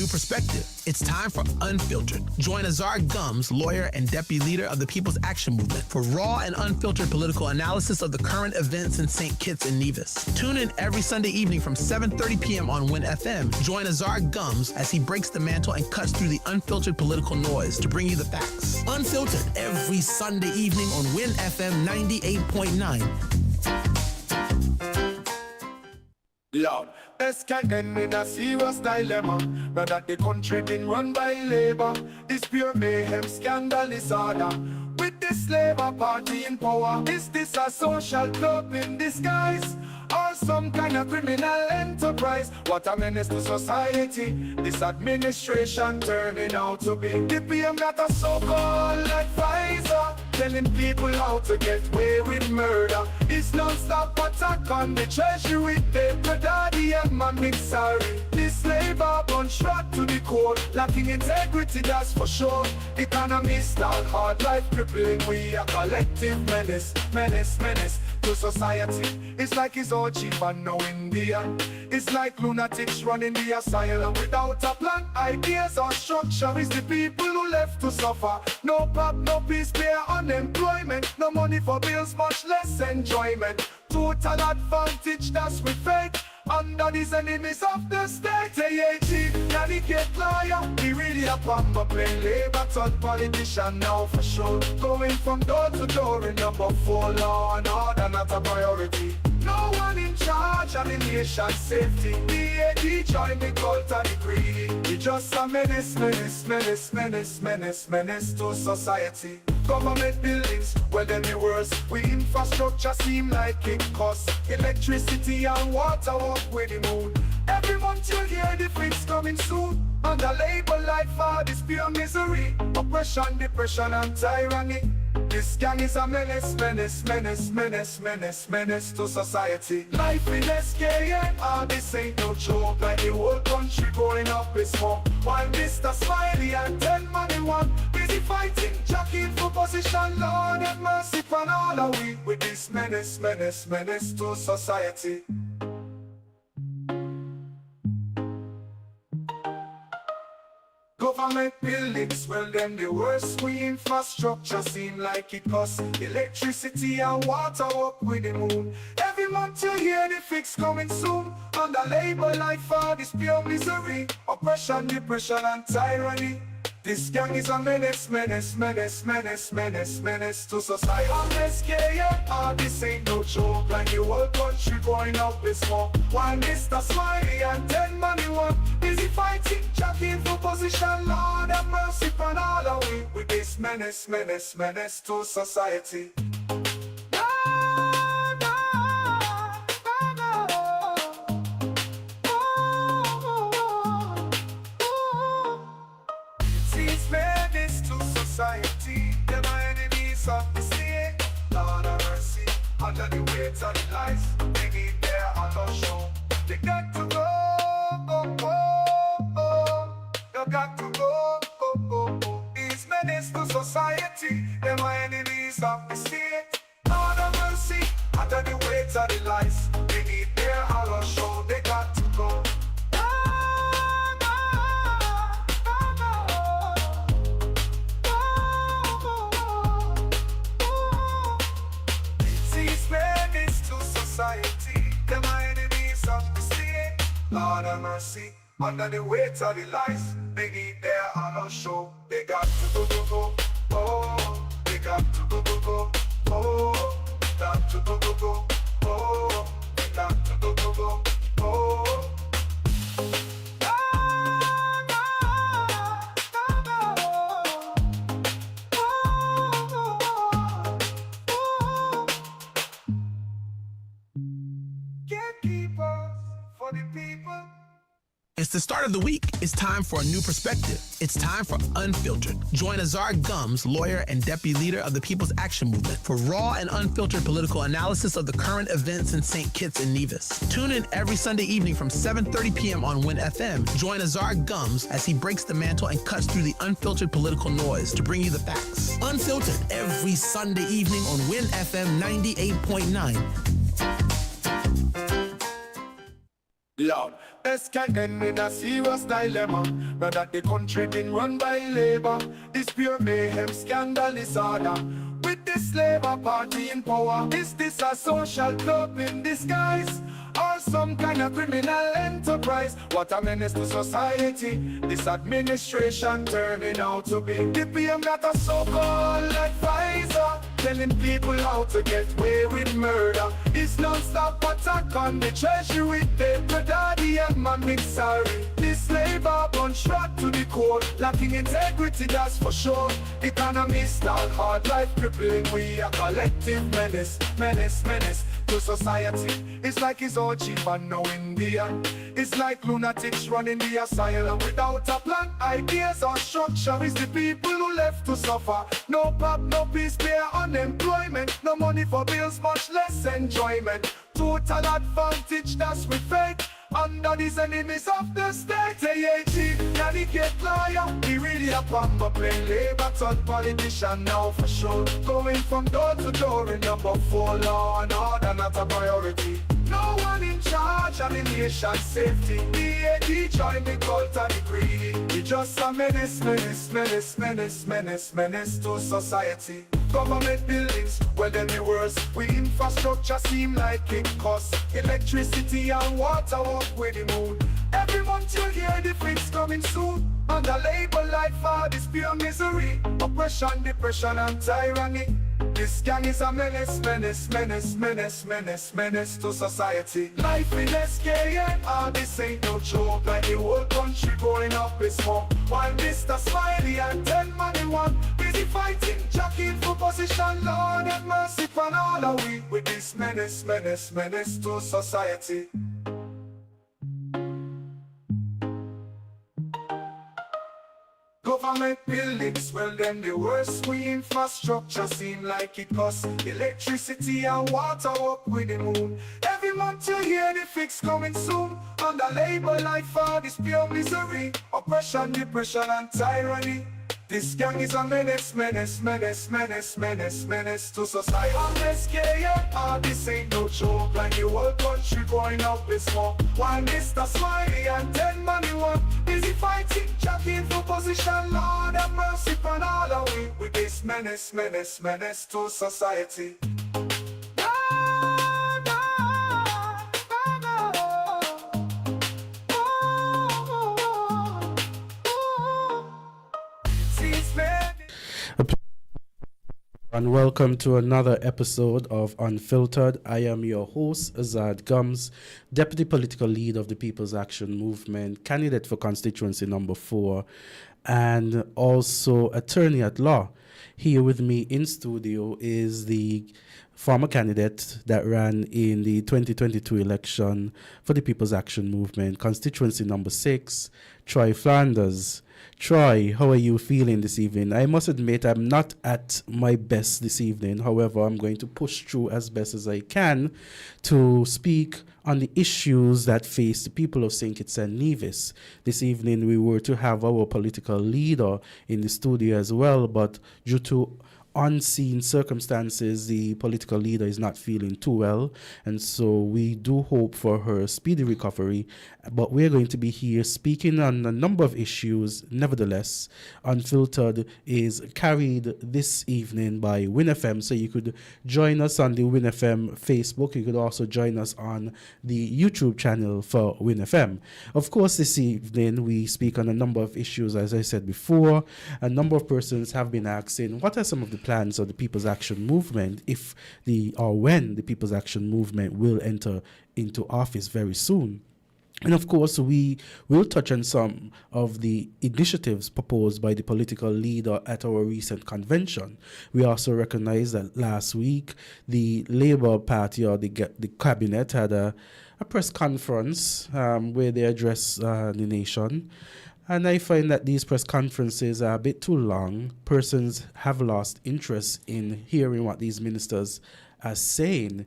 new perspective. It's time for Unfiltered. Join Azard, Gumbs, lawyer and deputy leader of the People's Action Movement, for raw and unfiltered political analysis of the current events in St. Kitts and Nevis. Tune in every Sunday evening from 7:30 p.m. on WinFM. Join Azard Gumbs as he breaks the mantle and cuts through the unfiltered political noise to bring you the facts. Unfiltered every Sunday evening on WinFM 98.9. Lord, this can end in a serious dilemma. Now that the country been run by labor, this pure mayhem scandal is order. With this Labour Party in power, is this a social club in disguise? Or some kind of criminal enterprise? What a menace to society this administration turning out to be. The PM got a so-called advisor, telling people how to get away with murder. It's non-stop attack on the treasury with paper daddy and man mixari. This Labour bunch shot to the core, lacking integrity, that's for sure. Economists all hard life crippling, we a collective menace, menace, menace to society. It's like it's all cheap and no Indian. It's like lunatics running the asylum without a plan, ideas or structure. It's the people who left to suffer. No pop, no peace, bare unemployment. No money for bills, much less enjoyment. Total advantage, that's we fake under these enemies of the state. AAG, delicate lawyer, he really a pamper playing Labour third politician now for sure. Going from door to door in number 4, law and order not a priority. No one in charge of the nation's safety. DAD join the cult and the greedy. We just a menace, menace, menace, menace, menace, menace to society. Government buildings, well then the worst. We infrastructure seem like it costs. Electricity and water up with the moon. Every month you hear the fix coming soon. Under Labour life for this pure misery. Oppression, depression and tyranny. This gang is a menace, menace, menace, menace, menace, menace to society. Life in SKM, this ain't no joke. Like the whole country going up in smoke. While Mr. Smiley and 10 money one busy fighting, jockeying for position. Lord have mercy upon all of we with this menace, menace, menace to society. Government buildings, well then the worst. We infrastructure seem like it costs. Electricity and water up with the moon. Every month you hear the fix coming soon. Under Labour life for this pure misery. Oppression, depression and tyranny. This gang is a menace, menace, menace, menace, menace, menace to society. On SKM, this ain't no joke. Like the whole country going up in smoke. While Mr. Smiley and 10 money one busy fighting, jockeying for position. Lord have mercy upon all of we with this menace, menace, menace to society. Society, them are enemies of the state. Lord have mercy, under the weight of the lies, they need their honor show. They got to go, oh, oh, oh. They got to go, oh, oh, oh. These menace to society, them are enemies of the state. Lord have mercy, under the weight of the lies, they need their honor show. They got to go. Society, them are enemies of the state. Lord have mercy, under the weight of the lies, they need their honor show. They got to go, go, go, oh. They got to go, go, go, oh. Got to go, go, go, oh. They got to go, go, go, oh. For the people. It's the start of the week. It's time for a new perspective. It's time for Unfiltered. Join Azard Gumbs, lawyer and deputy leader of the People's Action Movement, for raw and unfiltered political analysis of the current events in St. Kitts and Nevis. Tune in every Sunday evening from 7:30 p.m. on WinFM. Join Azard Gumbs as he breaks the mantle and cuts through the unfiltered political noise to bring you the facts. Unfiltered every Sunday evening on WinFM 98.9. Lord, this can end in a serious dilemma. Now that the country been run by labor, this pure mayhem scandal is harder. With this Labour Party in power, is this a social club in disguise? Or some kind of criminal enterprise? What a menace to society this administration turning out to be. The PM got a so-called advisor, telling people how to get away with murder. It's non-stop attack on the treasury, paper daddy and man sorry. This Labour bunch right to the core, lacking integrity, that's for sure. Economists all hard life crippling, we a collective menace, menace to society. It's like it's all cheap and no Indian. It's like lunatics running the asylum without a plan, ideas or structure. It's the people who left to suffer. No pop, no peace, bare unemployment. No money for bills, much less enjoyment. Total advantage, that's we fake under these enemies of the state. AAG, Nanicate lawyer, he really a pumper playing labor, third politician now for sure. Going from door to door in number 4, law and order not a priority. No one in charge of the nation's safety. DAD join the cult and the greedy. We just a menace to society. Government buildings, well then the worst. We infrastructure seem like it costs. Electricity and water walk with the moon. Every month you hear the fix coming soon. Under labor life for this pure misery. Oppression, depression and tyranny. This gang is a menace to society. Life in SKN, this ain't no joke. Like the whole country going up in smoke. While Mr. Smiley and 10 money one busy fighting, jockeying for position. Lord have mercy upon all of we with this menace to society. Government buildings, well then the worst. We infrastructure seem like it costs. Electricity and water up with the moon. Every month you hear the fix coming soon. Under labor life for this pure misery. Oppression, depression and tyranny. This gang is a menace to society. On SKN, this ain't no joke. Like the whole country going up in smoke. While Mr. Smiley and 10 money one busy fighting, jockeying for position. Lord have mercy upon all of we with this menace to society. And welcome to another episode of Unfiltered. I am your host, Azard Gumbs, Deputy Political Lead of the People's Action Movement, candidate for constituency number 4, and also attorney at law. Here with me in studio is the former candidate that ran in the 2022 election for the People's Action Movement, constituency number 6, Troy Flanders. Troy, how are you feeling this evening? I must admit I'm not at my best this evening. However, I'm going to push through as best as I can to speak on the issues that face the people of St. Kitts and Nevis. This evening we were to have our political leader in the studio as well, but due to unseen circumstances, the political leader is not feeling too well, and so we do hope for her speedy recovery. But we're going to be here speaking on a number of issues. Nevertheless, Unfiltered is carried this evening by winnfm, so you could join us on the winnfm Facebook. You could also join us on the YouTube channel for winnfm. Of course, this evening we speak on a number of issues. As I said before, a number of persons have been asking what are some of the plans of the People's Action Movement when the People's Action Movement will enter into office very soon. And of course, we will touch on some of the initiatives proposed by the political leader at our recent convention. We also recognize that last week, the Labour Party or the cabinet had a press conference where they addressed the nation. And I find that these press conferences are a bit too long. Persons have lost interest in hearing what these ministers are saying.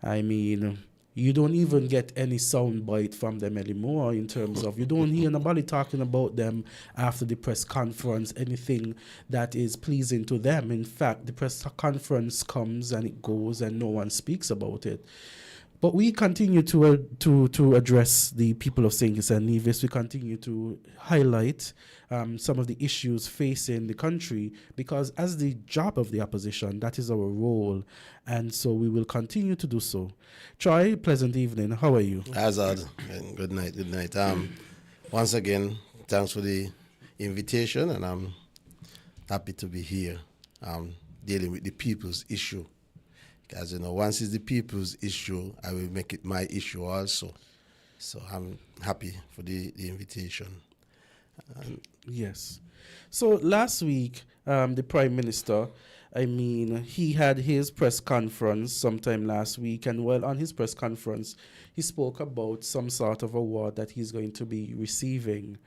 I mean, you don't even get any soundbite from them anymore in terms of, you don't hear nobody talking about them after the press conference, anything that is pleasing to them. In fact, the press conference comes and it goes and no one speaks about it. But we continue to address the people of St. Kitts and Nevis. We continue to highlight some of the issues facing the country, because as the job of the opposition, that is our role, and so we will continue to do so. Troy, pleasant evening. How are you? Azard, and good night. Once again, thanks for the invitation, and I'm happy to be here dealing with the people's issue. Because, once it's the people's issue, I will make it my issue also. So I'm happy for the invitation. Yes. So last week, the Prime Minister, he had his press conference sometime last week, and while on his press conference, he spoke about some sort of award that he's going to be receiving.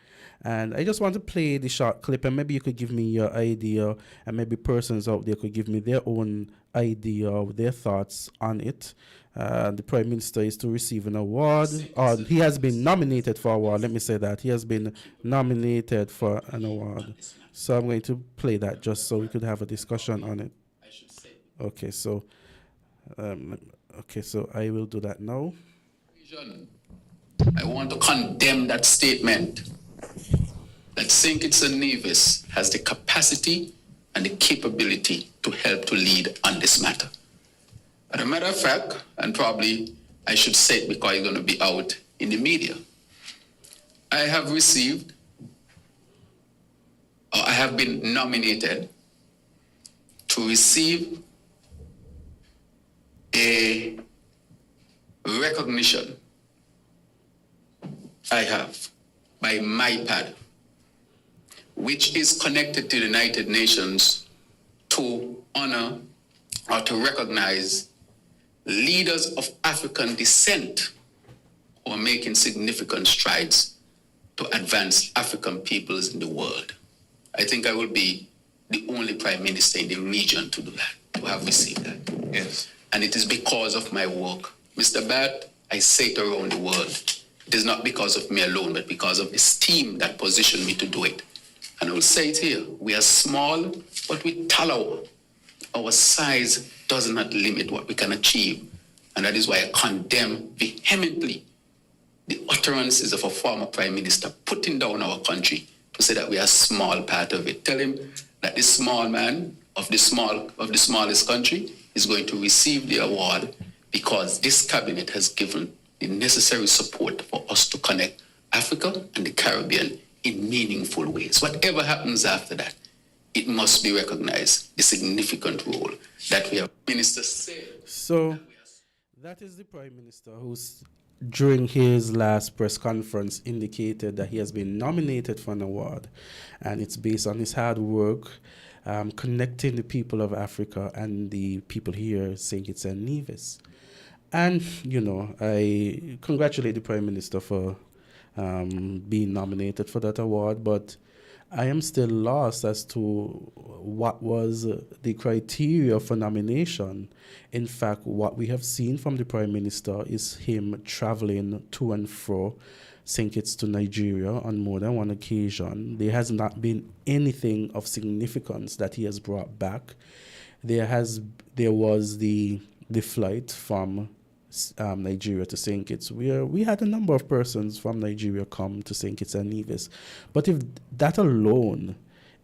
And I just want to play the short clip, and maybe you could give me your idea, and maybe persons out there could give me their own idea of their thoughts on it. The Prime Minister is to receive an award, or he has been nominated for an award. Let me say that. He has been nominated for an award. So I'm going to play that just so we could have a discussion on it. Okay, so I will do that now. I want to condemn that statement that St. Kitts and Nevis has the capacity and the capability to help to lead on this matter. As a matter of fact, and probably I should say it because it's going to be out in the media, I have been nominated to receive a recognition I have by MyPad, which is connected to the United Nations to honor or to recognize leaders of African descent who are making significant strides to advance African peoples in the world. I think I will be the only Prime Minister in the region to do that, to have received that. Yes. And it is because of my work. Mr. Bat, I say it around the world. It is not because of me alone, but because of this team that positioned me to do it. And I will say it here. We are small, but we tallow. Our size does not limit what we can achieve. And that is why I condemn vehemently the utterances of a former Prime Minister putting down our country to say that we are a small part of it. Tell him that this small man of the smallest country is going to receive the award because this cabinet has given the necessary support for us to connect Africa and the Caribbean in meaningful ways. Whatever happens after that, it must be recognized, the significant role that we have. Minister said. So that is the Prime Minister who's, during his last press conference, indicated that he has been nominated for an award, and it's based on his hard work connecting the people of Africa and the people here, St. Kitts and Nevis. And, I congratulate the Prime Minister for being nominated for that award, but I am still lost as to what was the criteria for nomination. In fact, what we have seen from the Prime Minister is him traveling to and fro St. Kitts to Nigeria on more than one occasion. There has not been anything of significance that he has brought back. There was the flight from Nigeria to St. Kitts, where we had a number of persons from Nigeria come to St. Kitts and Nevis. But if that alone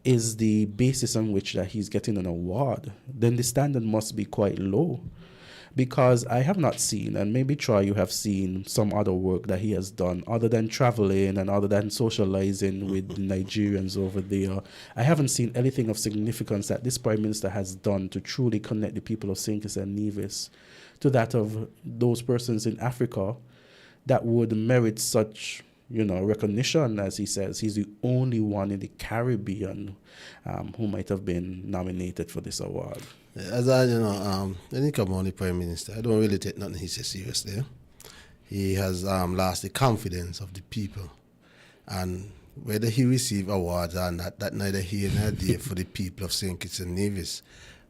is the basis on which that he's getting an award, then the standard must be quite low. Because I have not seen, and maybe Troy, you have seen some other work that he has done, other than traveling and other than socializing with Nigerians over there. I haven't seen anything of significance that this Prime Minister has done to truly connect the people of St. Kitts and Nevis to that of those persons in Africa that would merit such, recognition. As he says, he's the only one in the Caribbean who might have been nominated for this award. As I, when he come on the Prime Minister, I don't really take nothing he says seriously. He has lost the confidence of the people. And whether he receive awards or not, that neither here nor there for the people of St. Kitts and Nevis.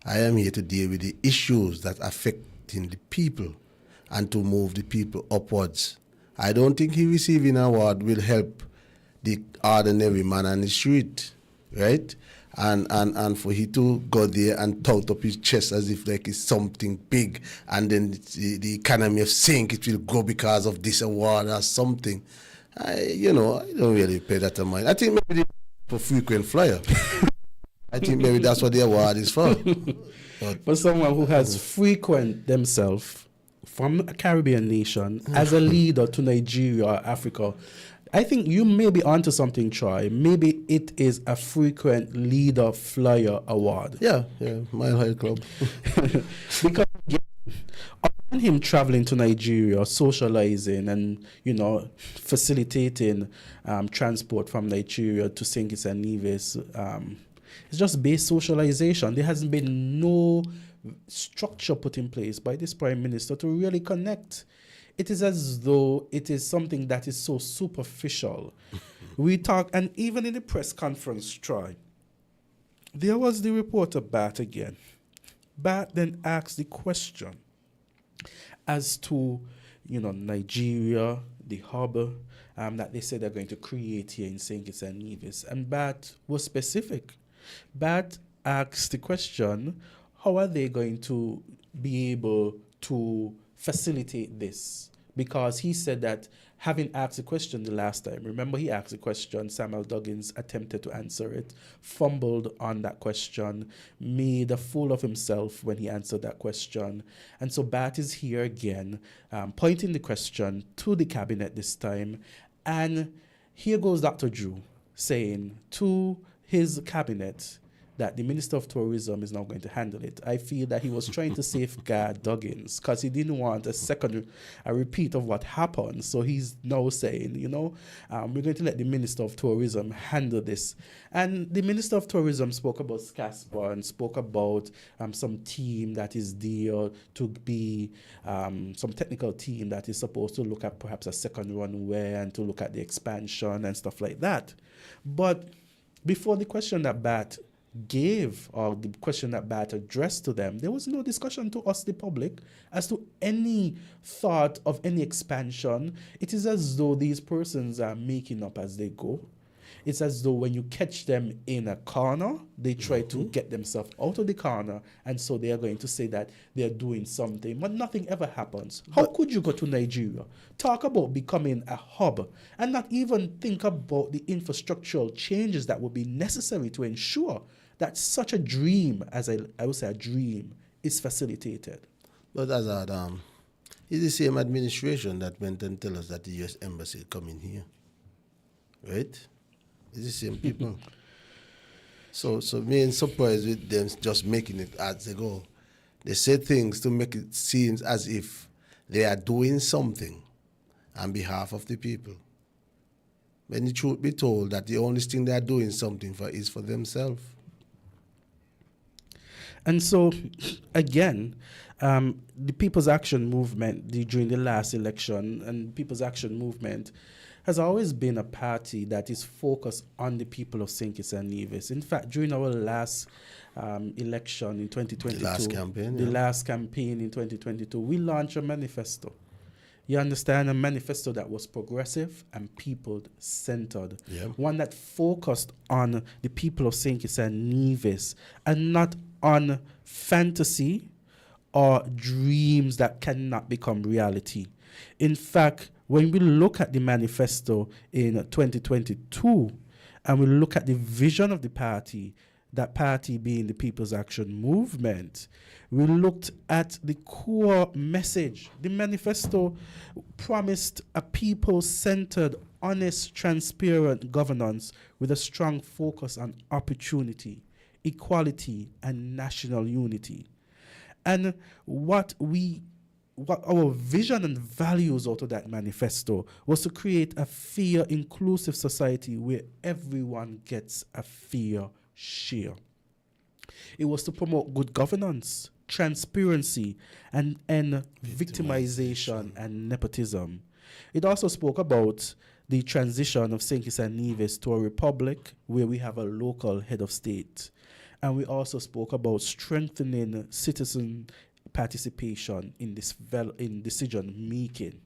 I am here to deal with the issues that affecting the people and to move the people upwards. I don't think he receiving an award will help the ordinary man on the street, right? and for he to go there and tout up his chest as if like it's something big, and then the economy of sink, it will go because of this award or something. I don't really pay that a mind. I think maybe for frequent flyer. I think maybe that's what the award is for. But for someone who has frequent themselves from a Caribbean nation as a leader to Nigeria or Africa, I think you may be onto something, Troy. Maybe it is a frequent leader flyer award. Yeah, Mile High Club. Because on him traveling to Nigeria, socializing and, facilitating transport from Nigeria to St. Kitts and Nevis, it's just base socialization. There hasn't been no structure put in place by this Prime Minister to really connect. It is as though it is something that is so superficial. We talk, and even in the press conference, Troy, there was the reporter Bat again. Bat then asked the question as to, Nigeria, the hub that they said they're going to create here in St. Kitts and Nevis. And Bat was specific. Bat asked the question, how are they going to be able to facilitate this? Because he said that having asked the question the last time, remember he asked the question, Samuel Duggins attempted to answer it, fumbled on that question, made a fool of himself when he answered that question. And so Bat is here again, pointing the question to the cabinet this time. And here goes Dr. Drew saying to his cabinet that the Minister of Tourism is now going to handle it. I feel that he was trying to safeguard Duggins because he didn't want a repeat of what happened. So he's now saying, we're going to let the Minister of Tourism handle this. And the Minister of Tourism spoke about SCASPA and spoke about some team that is there to be some technical team that is supposed to look at perhaps a second runway and to look at the expansion and stuff like that. But before the question that Bat gave, or the question that Bat addressed to them, there was no discussion to us, the public, as to any thought of any expansion. It is as though these persons are making up as they go. It's as though when you catch them in a corner, they try to get themselves out of the corner, and so they are going to say that they're doing something, but nothing ever happens. How could you go to Nigeria, talk about becoming a hub, and not even think about the infrastructural changes that would be necessary to ensure that such a dream, as I would say a dream, is facilitated? But Azard, it's the same administration that went and tell us that the U.S. Embassy coming here, right? It's the same people. So me and surprised with them just making it as they go. They say things to make it seem as if they are doing something on behalf of the people. When the truth be told that the only thing they are doing something for is for themselves. And so, again, the People's Action Movement during the last election, and People's Action Movement has always been a party that is focused on the people of St. Kitts and Nevis. In fact, during our last election in 2022, the last campaign in 2022, we launched a manifesto. You understand? A manifesto that was progressive and people-centered. Yeah. One that focused on the people of St. Kitts and Nevis and not on fantasy or dreams that cannot become reality. In fact, when we look at the manifesto in 2022 and we look at the vision of the party, that party being the People's Action Movement, we looked at the core message. The manifesto promised a people-centered, honest, transparent governance with a strong focus on opportunity, equality, and national unity. And what our vision and values out of that manifesto was to create a fair, inclusive society where everyone gets a fair share. It was to promote good governance, transparency, and end victimization and nepotism. It also spoke about the transition of St. Kitts and Nevis to a republic where we have a local head of state. And we also spoke about strengthening citizen participation in decision making.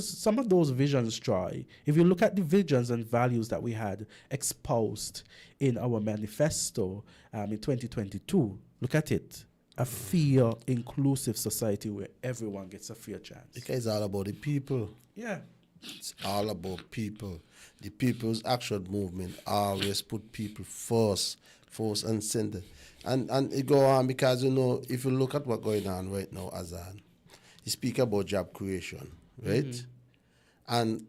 some of those visions, Troy, if you look at the visions and values that we had espoused in our manifesto in 2022, look at it. A fair, inclusive society where everyone gets a fair chance. Because it's all about the people. Yeah. It's all about people. The People's Action Movement always put people first and center. And it go on because, if you look at what's going on right now, Azard, you speak about job creation, right? And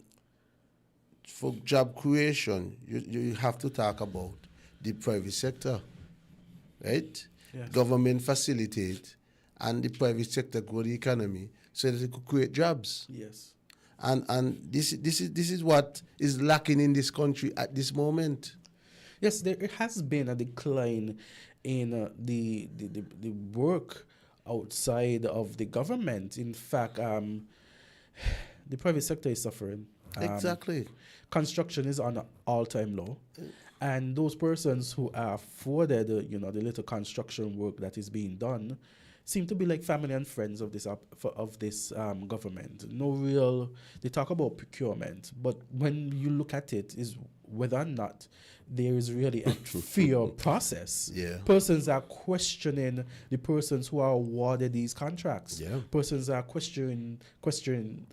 for job creation, you have to talk about the private sector, right? Yes. Government facilitate and the private sector grow the economy so that it could create jobs. Yes. And this is what is lacking in this country at this moment. Yes, there has been a decline in the work outside of the government. In fact, the private sector is suffering. Exactly. Construction is on an all-time low. And those persons who are afforded, the little construction work that is being done, seem to be like family and friends of this government. No real. They talk about procurement, but when you look at it, is whether or not there is really a fair process. Yeah. Persons are questioning the persons who are awarded these contracts. Yeah. Persons are questioning their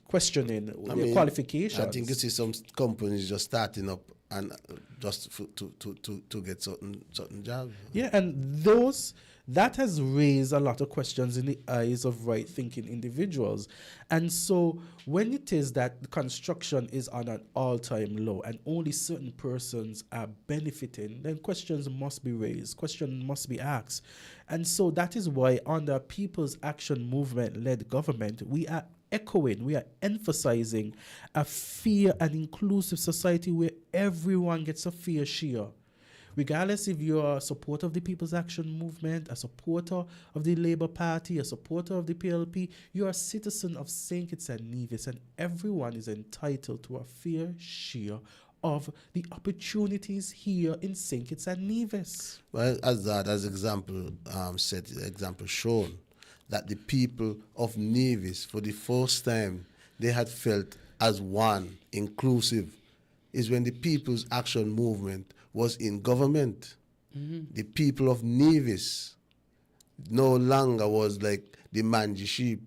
qualifications. I think you see some companies just starting up and just to get certain jobs. Yeah, and that has raised a lot of questions in the eyes of right-thinking individuals. And so when it is that construction is on an all-time low and only certain persons are benefiting, then questions must be raised, questions must be asked. And so that is why under People's Action Movement-led government, we are emphasizing a fair and inclusive society where everyone gets a fair share. Regardless if you're a supporter of the People's Action Movement, a supporter of the Labour Party, a supporter of the PLP, you're a citizen of St. Kitts and Nevis, and everyone is entitled to a fair share of the opportunities here in St. Kitts and Nevis. Well, as example shown, that the people of Nevis, for the first time, they had felt as one, inclusive, is when the People's Action Movement was in government. The people of Nevis no longer was like the mangy sheep.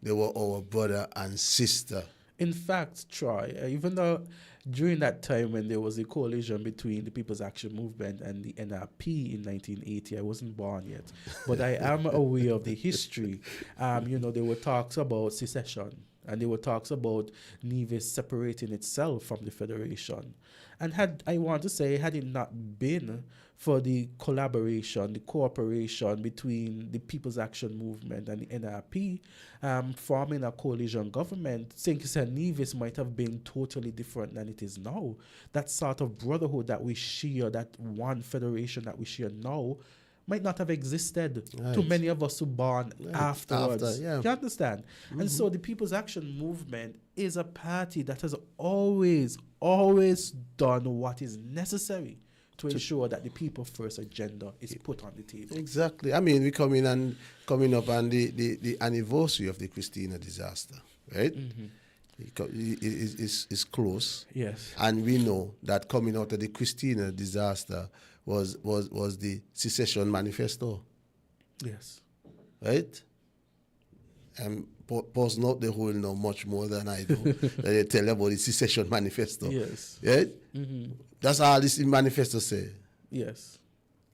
They were our brother and sister. In fact, Troy, even though during that time when there was a coalition between the People's Action Movement and the NRP in 1980, I wasn't born yet, but I am aware of the history. There were talks about secession, and there were talks about Nevis separating itself from the Federation. And had it not been for the collaboration, the cooperation between the People's Action Movement and the NRP, forming a coalition government, St. Kitts and Nevis might have been totally different than it is now. That sort of brotherhood that we share, that one federation that we share now, might not have existed to many of us who born afterwards. You understand? And so the People's Action Movement is a party that has always done what is necessary to ensure that the people first agenda is put on the table. Exactly. I mean, we're coming up on the anniversary of the Christina disaster, right? It's close. Yes. And we know that coming out of the Christina disaster was the secession manifesto. Yes. Right? And person out there who will know much more than I do. They tell you about the secession manifesto. Yes. Right? That's all this manifesto say. Yes.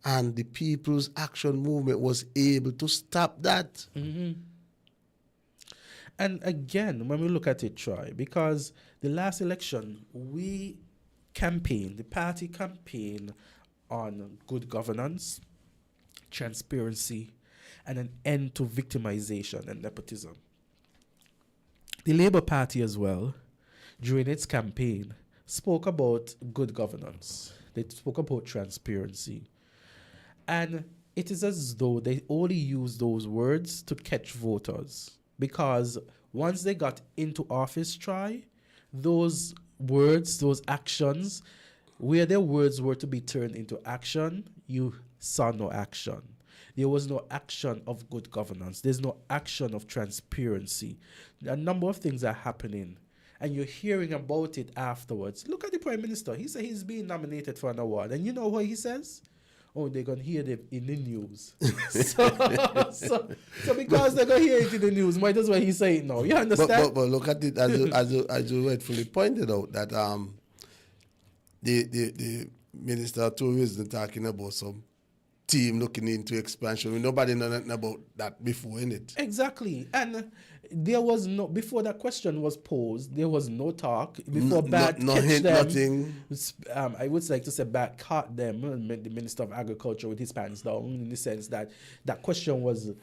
And the People's Action Movement was able to stop that. And again, when we look at it, Troy, because the last election, the party campaigned on good governance, transparency, and an end to victimization and nepotism. The Labour Party as well, during its campaign, spoke about good governance. They spoke about transparency. And it is as though they only use those words to catch voters. Because once they got into office, those words, those actions, where their words were to be turned into action, you saw no action. There was no action of good governance. There's no action of transparency. A number of things are happening and you're hearing about it afterwards. Look at the Prime Minister. He said he's being nominated for an award. And you know what he says? Oh, they're going to hear it in the news. so because they're going to hear it in the news, might as well he say it now. You understand? But look at it, as you rightfully pointed out, that the Minister of Tourism talking about some team looking into expansion. Nobody know nothing about that before, innit? Exactly. And there was no, before that question was posed, there was no talk. Before Bat catch hint, them, nothing. I would like to say Bat caught them, the Minister of Agriculture with his pants down, in the sense that that question was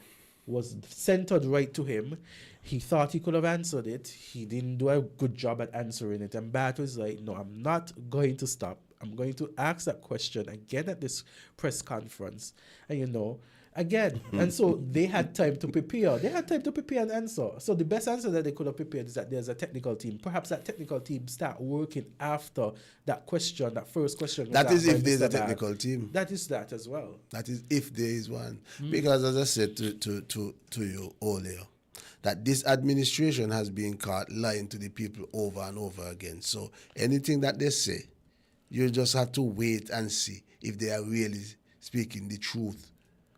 centered right to him. He thought he could have answered it. He didn't do a good job at answering it. And Bat was like, no, I'm not going to stop. I'm going to ask that question again at this press conference. And, again. And so they had time to prepare. They had time to prepare an answer. So the best answer that they could have prepared is that there's a technical team. Perhaps that technical team start working after that question, that first question. That is if there's a technical team. That is that as well. That is if there is one. Because as I said to you earlier, that this administration has been caught lying to the people over and over again. So anything that they say, you just have to wait and see if they are really speaking the truth,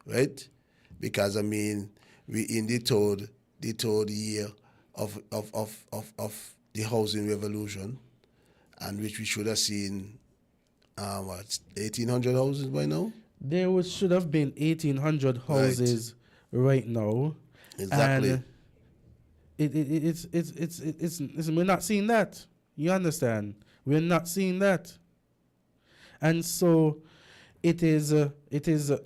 right? Because we in the third year of the housing revolution, and which we should have seen 1,800 houses by now. There should have been 1,800 houses right now. Exactly. And it's we're not seeing that. You understand? We're not seeing that. And so it is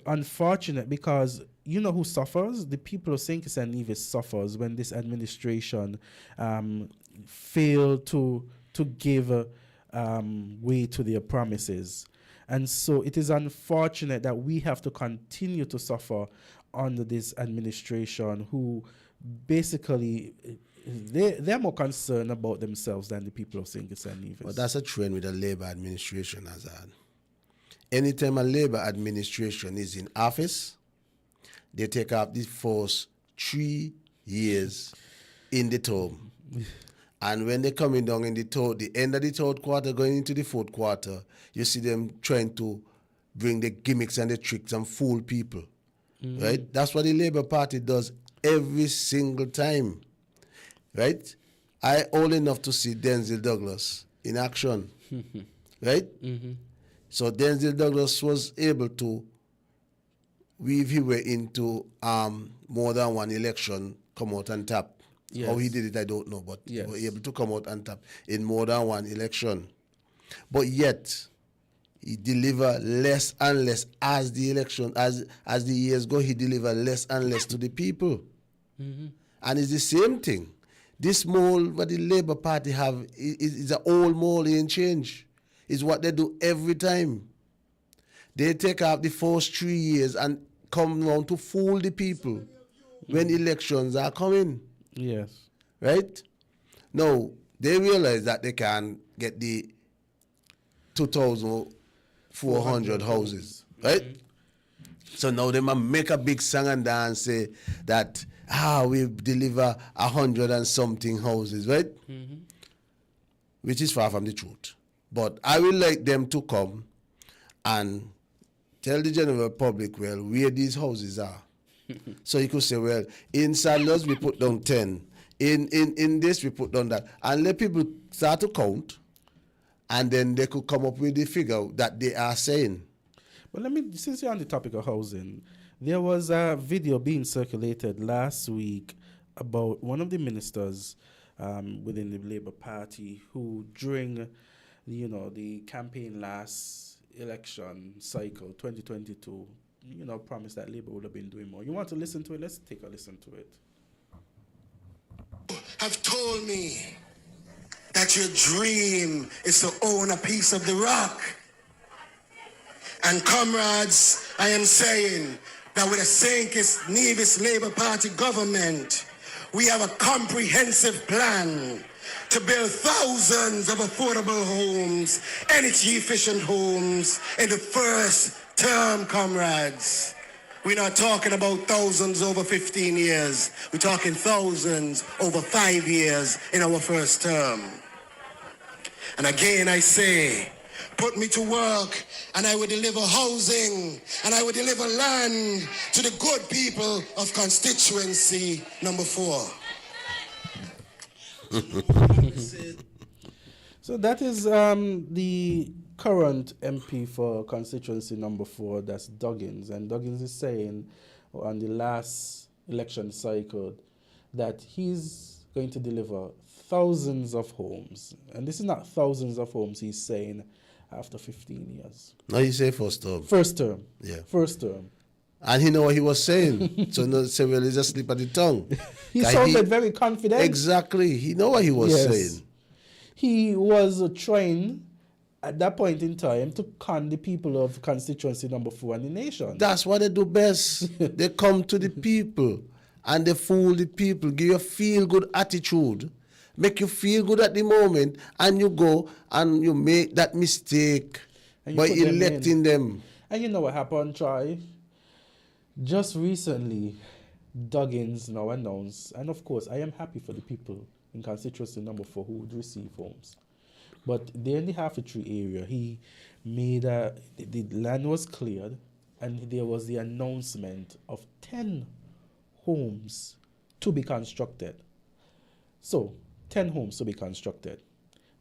unfortunate, because you know who suffers? The people of St. Kitts and Nevis suffers when this administration failed to give way to their promises. And so it is unfortunate that we have to continue to suffer under this administration, who basically they're more concerned about themselves than the people of St. Kitts and Nevis. But that's a trend with the Labour administration, Azard. Anytime a Labour administration is in office, they take up the first 3 years in the term. And when they're coming down in the end of the third quarter, going into the fourth quarter, you see them trying to bring the gimmicks and the tricks and fool people. Right? That's what the Labour Party does every single time. Right? I old enough to see Denzel Douglas in action. Right? So Denzel Douglas was able to weave his way into more than one election, come out on top. Yes. How he did it, I don't know, but yes, he was able to come out on top in more than one election. But yet, he delivered less and less as the election, as the years go, he delivered less and less to the people. And it's the same thing. This mold what the Labour Party have is an old mold, it ain't change. It's what they do every time. They take out the first 3 years and come around to fool the people when elections are coming. Yes. Right? Now, they realize that they can get the 2,400 houses. Right? So now they might make a big song and dance, say that, we deliver 100 and something houses, right? Which is far from the truth. But I would like them to come and tell the general public, well, where these houses are. So you could say, well, in Sanders we put down 10. In this we put down that. And let people start to count, and then they could come up with the figure that they are saying. But since you're on the topic of housing, there was a video being circulated last week about one of the ministers within the Labour Party who, during the campaign last election cycle, 2022, promised that Labour would have been doing more. You want to listen to it? Let's take a listen to it. Have told me that your dream is to own a piece of the rock. And comrades, I am saying that with a St. Kitts Nevis Labour Party government, we have a comprehensive plan to build thousands of affordable homes, energy-efficient homes in the first term, comrades. We're not talking about thousands over 15 years. We're talking thousands over 5 years in our first term. And again I say, put me to work and I will deliver housing and I will deliver land to the good people of constituency number 4. So that is the current MP for constituency number 4, that's Duggins. And Duggins is saying on the last election cycle that he's going to deliver thousands of homes. And this is not thousands of homes, he's saying after 15 years. No, you say first term. First term. Yeah. First term. And he know what he was saying. So no say, well, it's just slip of the tongue. He sounded very confident. Exactly. He know what he was saying. He was trying at that point in time to con the people of constituency number 4 in the nation. That's what they do best. They come to the people and they fool the people, give you a feel-good attitude, make you feel good at the moment, and you go and you make that mistake by electing them. And you know what happened, Troy? Just recently, Duggins now announced, and of course, I am happy for the people in constituency number 4 who would receive homes. But there in the Half-a-Tree area, he made the land was cleared, and there was the announcement of 10 homes to be constructed. So, 10 homes to be constructed.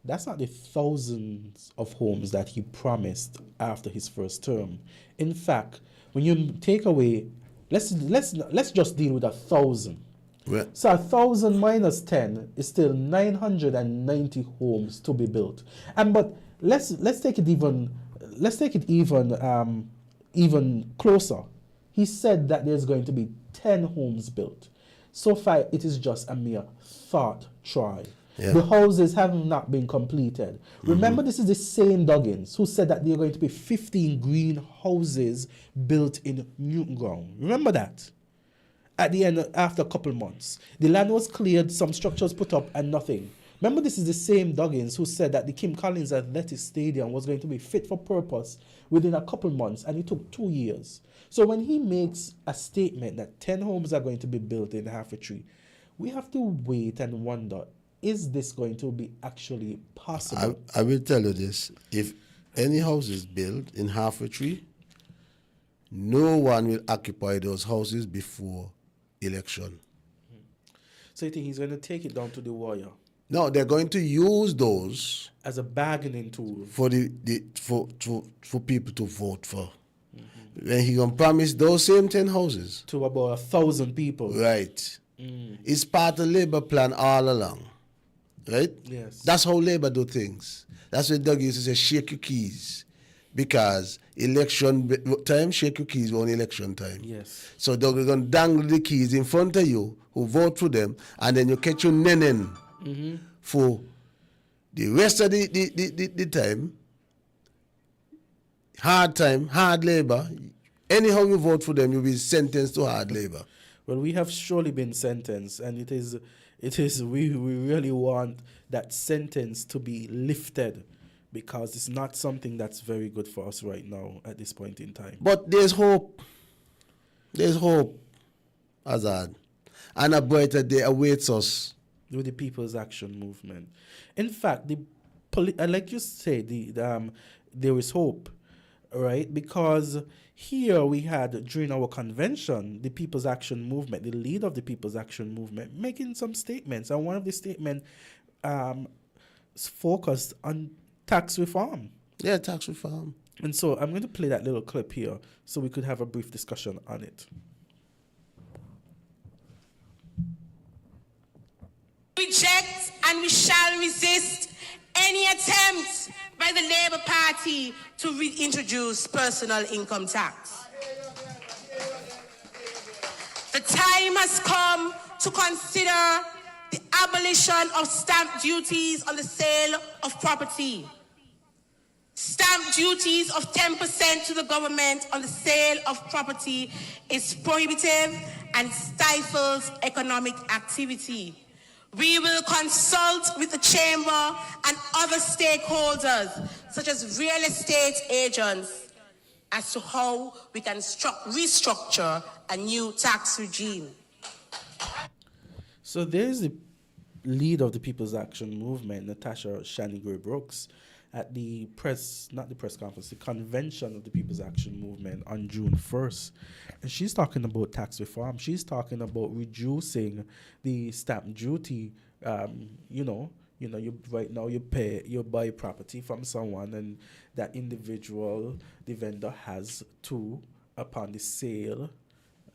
That's not the thousands of homes that he promised after his first term. In fact, when you take away, let's just deal with 1,000. Well, So 1,000 minus 10 is still 990 homes to be built. And but let's take it even closer. He said that there's going to be 10 homes built. So far, it is just a mere thought try. Yeah. The houses have not been completed. Remember, this is the same Duggins who said that there are going to be 15 green houses built in Newton Ground. Remember that? At the end, after a couple months, the land was cleared, some structures put up, and nothing. Remember, this is the same Duggins who said that the Kim Collins Athletic Stadium was going to be fit for purpose within a couple months, and it took 2 years. So when he makes a statement that 10 homes are going to be built in Half-a-Tree, we have to wait and wonder, is this going to be actually possible? I will tell you this. If any house is built in Half-a-Tree, no one will occupy those houses before election. So you think he's going to take it down to the wire No, they're going to use those as a bargaining tool? for for people to vote for. Then he gonna promise those same 10 houses. To about 1,000 people. Right. It's part of Labour plan all along. Right? Yes. That's how Labour do things. That's what Doug used to say, shake your keys. Because election time, shake your keys on election time. Yes. So they're going to dangle the keys in front of you, who vote for them, and then you catch your nenen for the rest of the time, hard labor. Anyhow you vote for them, you'll be sentenced to hard labor. Well, we have surely been sentenced, and we really want that sentence to be lifted, because it's not something that's very good for us right now at this point in time. But there's hope. There's hope, Azard. And a brighter day awaits us. With the People's Action Movement. In fact, like you say, there is hope, right? Because here we had, during our convention, the People's Action Movement, the leader of the People's Action Movement, making some statements. And one of the statements focused on tax reform. Yeah, tax reform. And so I'm going to play that little clip here so we could have a brief discussion on it. Reject and we shall resist any attempt by the Labour Party to reintroduce personal income tax. The time has come to consider the abolition of stamp duties on the sale of property. Stamp duties of 10% to the government on the sale of property is prohibitive and stifles economic activity. We will consult with the Chamber and other stakeholders, such as real estate agents, as to how we can restructure a new tax regime. So there's the leader of the People's Action Movement, Natasha Shani Gray Brooks, at the the convention of the People's Action Movement on June 1st. And she's talking about tax reform. She's talking about reducing the stamp duty. You right now you buy property from someone, and that individual, the vendor, has to, upon the sale,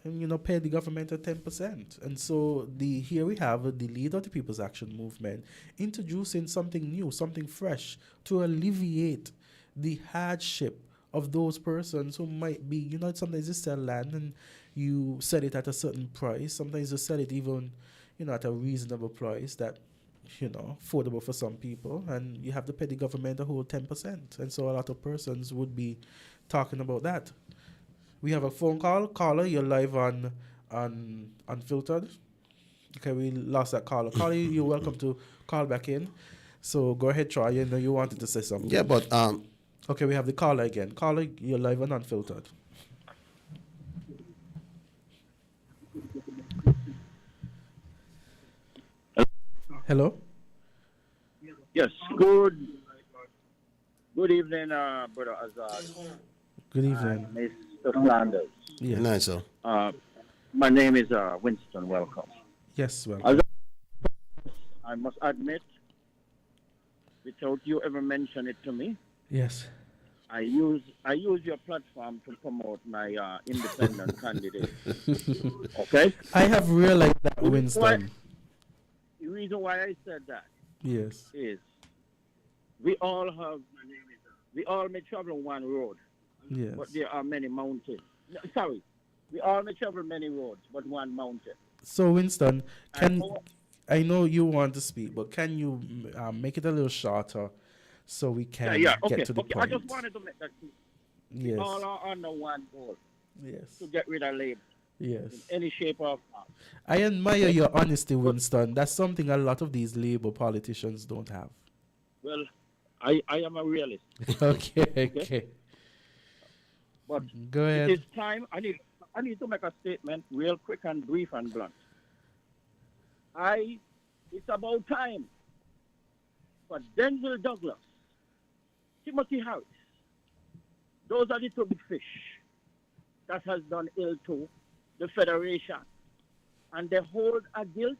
and pay the government at 10%. And so here we have the leader of the People's Action Movement introducing something new, something fresh, to alleviate the hardship of those persons who might be, sometimes you sell land and you sell it at a certain price. Sometimes you sell it even, at a reasonable price that, affordable for some people, and you have to pay the government a whole 10%. And so a lot of persons would be talking about that. We have a phone call. Caller, you're live on Unfiltered. Okay, we lost that caller. Caller, you're welcome to call back in. So go ahead, Troy. You wanted to say something. Yeah, but okay, we have the caller again. Caller, you're live on Unfiltered. Hello. Yes. Good evening, Brother Azard. Good evening. Mr. Flanders. Yes. nice, sir. My name is Winston. Welcome. Yes, welcome. I must admit, without you ever mention it to me, Yes. I use your platform to promote my independent candidate. Okay? I have realized that, Winston. The reason why I said that Yes. is we all may travel one road, Yes. but there are many mountains. No, sorry, we all may travel many roads, but one mountain. So, Winston, I know you want to speak, but can you make it a little shorter so we can get to the point? I just wanted to make that clear. Yes. We all are under one goal. Yes. To get rid of labor. Yes. In any shape or form. I admire your honesty, Winston. That's something a lot of these labor politicians don't have. Well, I am a realist. Okay. But go ahead. It is time. I need to make a statement real quick and brief and blunt. It's about time for Denzel Douglas, Timothy Harris, those are the two big fish that has done ill to the Federation. And they hold a guilt,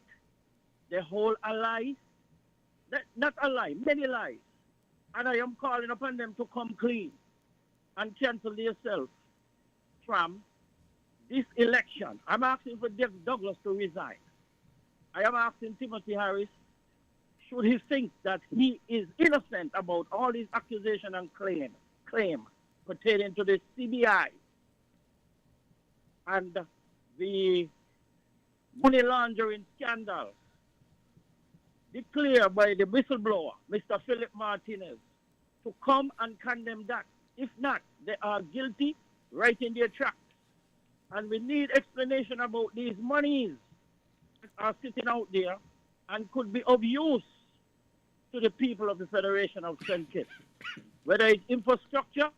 they hold a lie, not a lie, many lies. And I am calling upon them to come clean and cancel themselves from this election. I'm asking for Douglas to resign. I am asking Timothy Harris, should he think that he is innocent about all these accusations and claim pertaining to the CBI and the money laundering scandal declared by the whistleblower, Mr. Philip Martinez, to come and condemn that. If not, they are guilty right in their tracks. And we need explanation about these monies that are sitting out there and could be of use to the people of the Federation of St. Kitts. Whether it's infrastructure,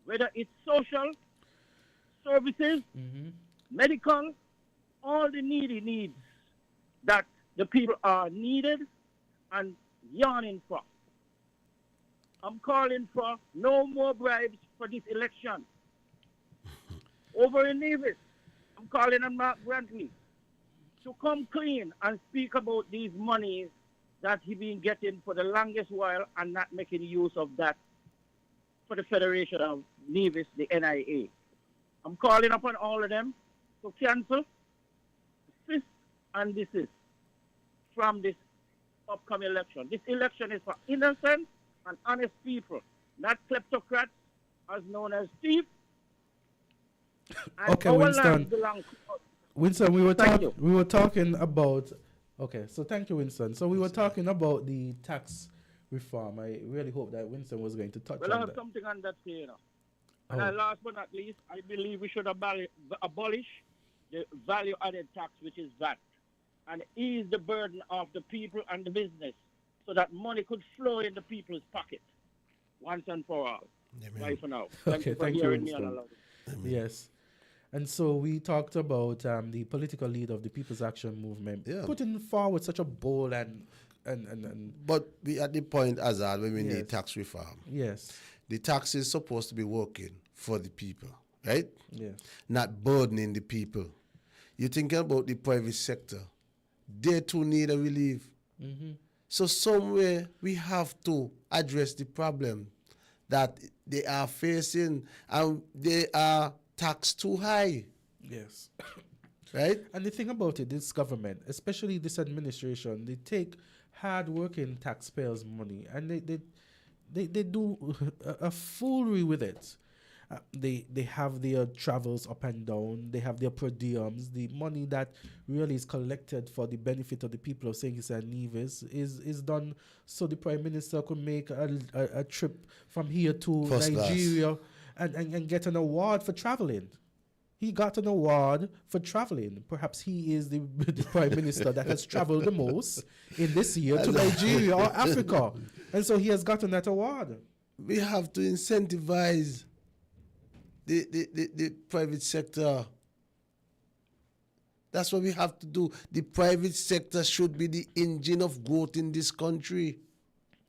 whether it's social services, medical, all the needs that the people are needed and yearning for. I'm calling for no more bribes for this election. Over in Nevis, I'm calling on Mark Brantley to come clean and speak about these monies that he been getting for the longest while and not making use of that for the Federation of Nevis, the NIA. I'm calling upon all of them to cancel, cease and desist from this upcoming election. This election is for innocent and honest people, not kleptocrats as known as thieves. Okay, Winston. Winston, we were talking about. Okay, so thank you, Winston. So we were talking about the tax reform. I really hope that Winston was going to touch on that. Well, I have something on that here, And last but not least, I believe we should abolish the value-added tax, which is VAT, and ease the burden of the people and the business so that money could flow in the people's pocket once and for all. Bye for now. Okay, thank you, Winston. Yes. And so we talked about the political leader of the People's Action Movement putting forward such a bold and But we at the point, Azard, when we Yes. need tax reform. yes, The tax is supposed to be working for the people, right? yes, Not burdening the people. You're thinking about the private sector. They too need a relief. So somewhere we have to address the problem that they are facing, and they are taxed too high, yes. right? And the thing about it, this government, especially this administration, they take hard-working taxpayers' money and they do a foolery with it. They have their travels up and down. They have their per diems. The money that really is collected for the benefit of the people of St. Kitts and Nevis is done so the Prime Minister could make a trip from here to First class. Nigeria and get an award for traveling. He got an award for traveling. Perhaps he is the Prime Minister that has traveled the most in this year to Nigeria or Africa. And so he has gotten that award. We have to incentivize the private sector. That's what we have to do. The private sector should be the engine of growth in this country.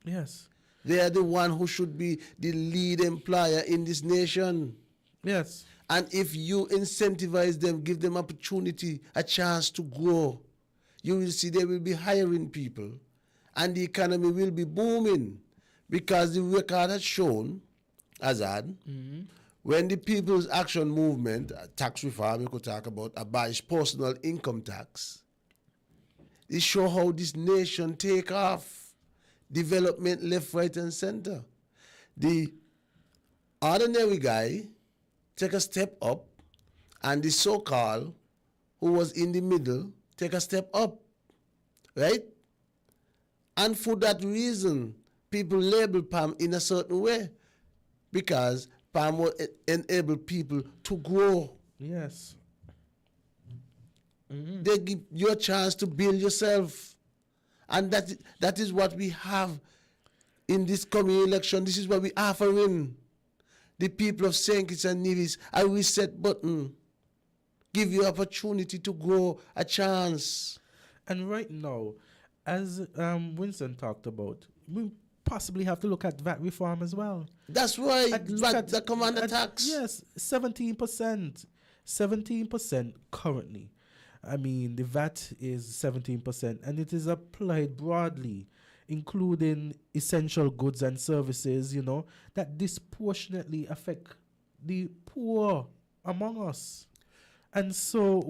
Yes. They are the one who should be the lead employer in this nation. Yes. And if you incentivize them, give them opportunity, a chance to grow, you will see they will be hiring people and the economy will be booming, because the record has shown, Azad, when the People's Action Movement, tax reform, we could talk about, abolish personal income tax, it show how this nation take off, development left, right, and center. The ordinary guy take a step up, and the so-called who was in the middle take a step up, right? And for that reason, people label Palm in a certain way, because Palm will enable people to grow. Yes. They give you a chance to build yourself. And that is what we have in this coming election. This is what we are offering the people of St. Kitts and Nevis, a reset button. Give you opportunity to grow, a chance. And right now, as Winston talked about, we possibly have to look at VAT reform as well. That's why Look at the commander tax. Yes, 17%. 17% currently. I mean, the VAT is 17%, and it is applied broadly, including essential goods and services, that disproportionately affect the poor among us. And so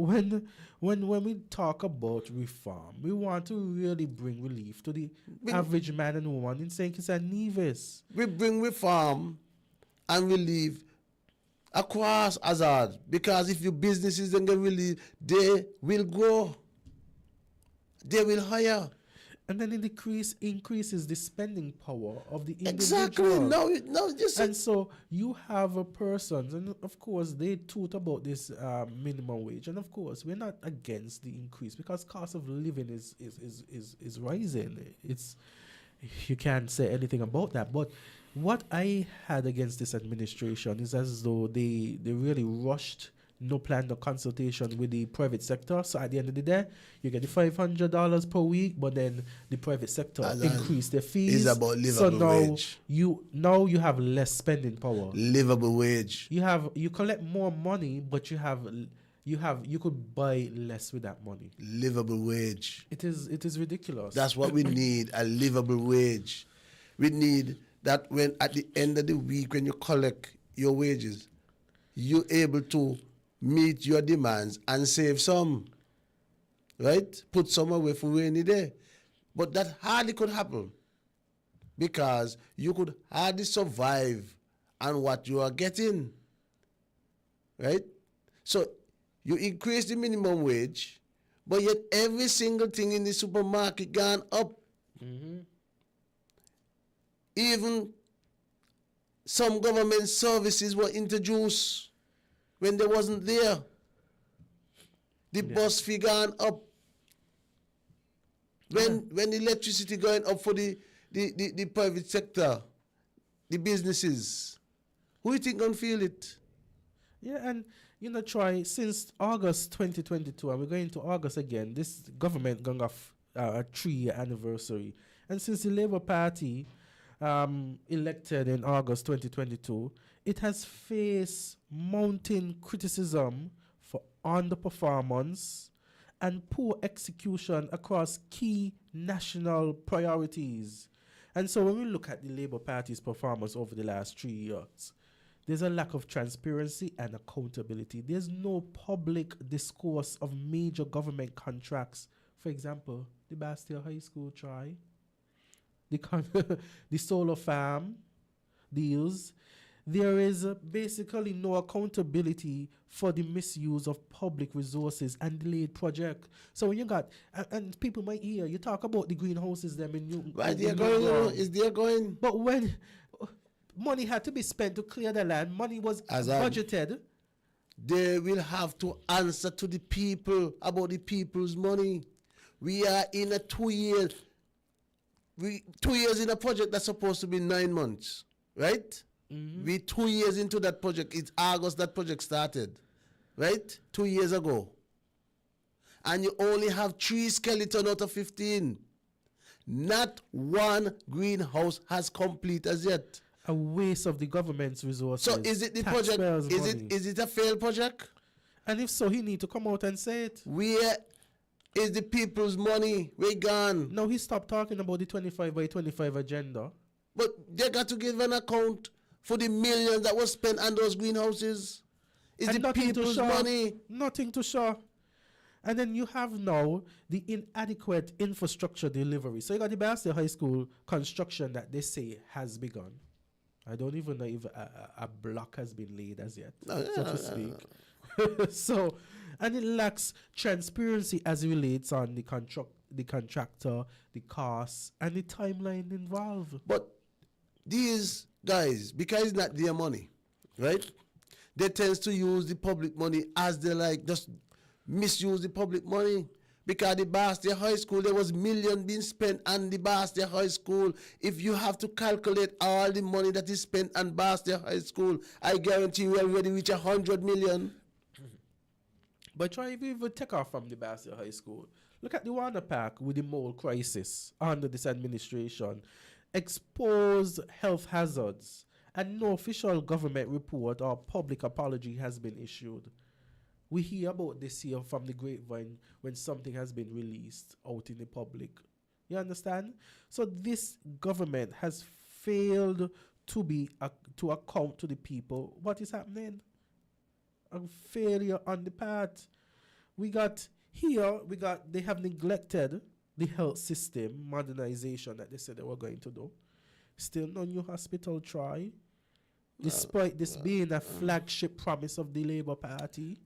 when we talk about reform, we want to really bring relief to the average man and woman in St. Kitts and Nevis. We bring reform and relief across Azard, because if your businesses don't get relief, they will grow. They will hire. And then it increases the spending power of the individual. Exactly. No, just and so you have a person, and of course they toot about this minimum wage, and of course we're not against the increase, because cost of living is rising. You can't say anything about that. But what I had against this administration is as though they really rushed. No plan, no consultation with the private sector. So at the end of the day, you get the $500 per week, but then the private sector increase their fees. It's about livable wage. Now you have less spending power. Livable wage. You collect more money, but you could buy less with that money. Livable wage. It is ridiculous. That's what we need, a livable wage. We need that when at the end of the week, when you collect your wages, you're able to meet your demands and save some, right? Put some away for rainy day. But that hardly could happen, because you could hardly survive on what you are getting, right? So you increase the minimum wage, but yet every single thing in the supermarket gone up. Even some government services were introduced when they wasn't there. The bus fee gone up. When electricity going up for the private sector, the businesses, who you think gonna feel it? Yeah, and Troy, since August 2022, and we're going to August again, this government going off a 3-year anniversary. And since the Labour Party elected in August 2022, it has faced mounting criticism for underperformance and poor execution across key national priorities. And so when we look at the Labour Party's performance over the last 3 years, there's a lack of transparency and accountability. There's no public discourse of major government contracts. For example, the Bastille High School try, the solar farm deals. There is basically no accountability for the misuse of public resources and delayed project. So when you got, and people might hear, you talk about the greenhouses them in New... Right, they're going, is there going? But when money had to be spent to clear the land, money was budgeted. They will have to answer to the people about the people's money. We are in a 2 years. 2 years in a project that's supposed to be 9 months, right? We 2 years into that project. It's August that project started, right? 2 years ago. And you only have 3 skeletons out of 15. Not one greenhouse has complete as yet. A waste of the government's resources. So is it the project? Is it a failed project? And if so, he need to come out and say it. Where is the people's money? We're gone. No, he stopped talking about the 25 by 25 agenda. But they got to give an account for the millions that was spent on those greenhouses. Is and the people's money? Nothing to show. And then you have now the inadequate infrastructure delivery. So you got the Bastille High School construction that they say has begun. I don't even know if a block has been laid as yet, so to speak. So, and it lacks transparency as it relates on the contractor, the costs, and the timeline involved. But these guys, because it's not their money, right? They tend to use the public money as they like, just misuse the public money. Because the Bastille High School, there was millions being spent on the Bastille High School. If you have to calculate all the money that is spent on Bastille High School, I guarantee you already reach 100 million. But try if you even take off from the Bastille High School. Look at the Warner Park with the mold crisis under this administration. Exposed health hazards, and no official government report or public apology has been issued. We hear about this here from the grapevine when something has been released out in the public. You understand? So this government has failed to to account to the people what is happening. A failure on the part. They have neglected the health system modernization that they said they were going to do. Still no new hospital try. Despite this being a flagship promise of the Labour Party.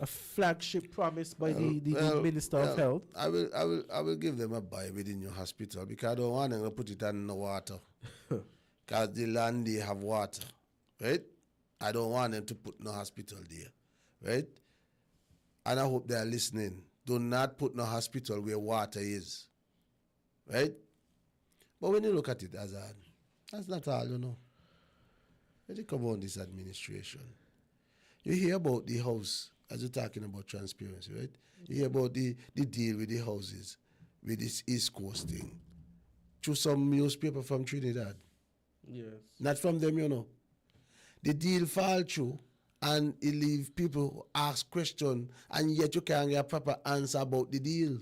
A flagship promise by the Minister of Health. I will give them a buy within your hospital because I don't want them to put it on the water. Because the land they have water, right? I don't want them to put no hospital there, right? And I hope they are listening. Do not put no hospital where water is, right? But when you look at it, Azard, that's not all, you know. When you come on this administration, you hear about the house, as you're talking about transparency, right? You hear about the deal with the houses, with this East Coast thing, through some newspaper from Trinidad. Yes. Not from them, you know. The deal fall through, and it leave people ask questions, and yet you can't get a proper answer about the deal.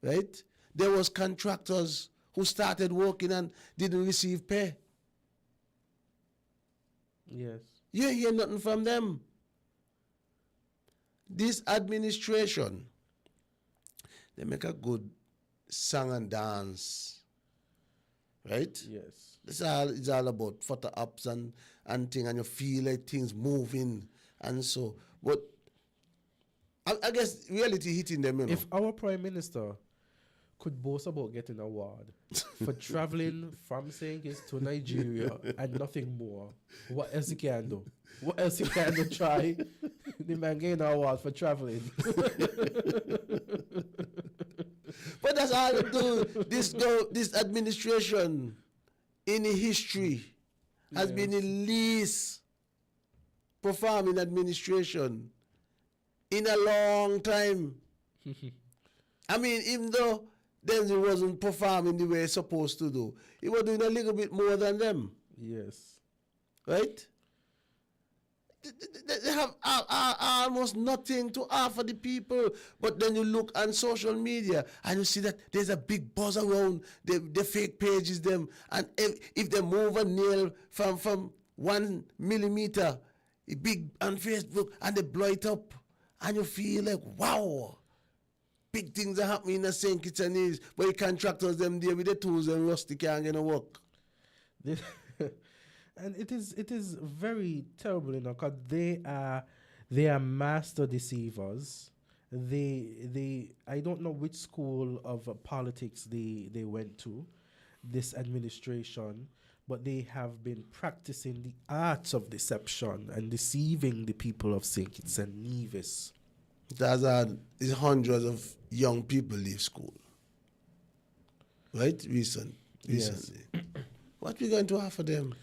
Right? There was contractors who started working and didn't receive pay. Yes. You hear nothing from them. This administration, they make a good song and dance. Right? Yes. It's all about photo ups and things, and you feel like things moving and so. But I guess reality hitting them, you know. If our Prime Minister could boast about getting an award for traveling from St. Kitts to Nigeria and nothing more, what else he can do? What else he can do? Try the man getting an award for traveling. But that's all they do. This administration in history has been the least performing administration in a long time. I mean, even though Denzel wasn't performing the way he's supposed to do, he was doing a little bit more than them. Yes. Right? They have almost nothing to offer the people. But then you look on social media and you see that there's a big buzz around the fake pages them. And if they move a nail from 1 millimeter, big on Facebook, and they blow it up, and you feel like, wow, big things are happening in the St. Kitts and Nevis, but the contractors them there with the tools and rusty can't get no work. And it is very terrible, because they are master deceivers. They I don't know which school of politics they went to, this administration, but they have been practicing the arts of deception and deceiving the people of St. Kitts and Nevis. Azard is hundreds of young people leave school. Right? Recently. Yes. What we going to offer them?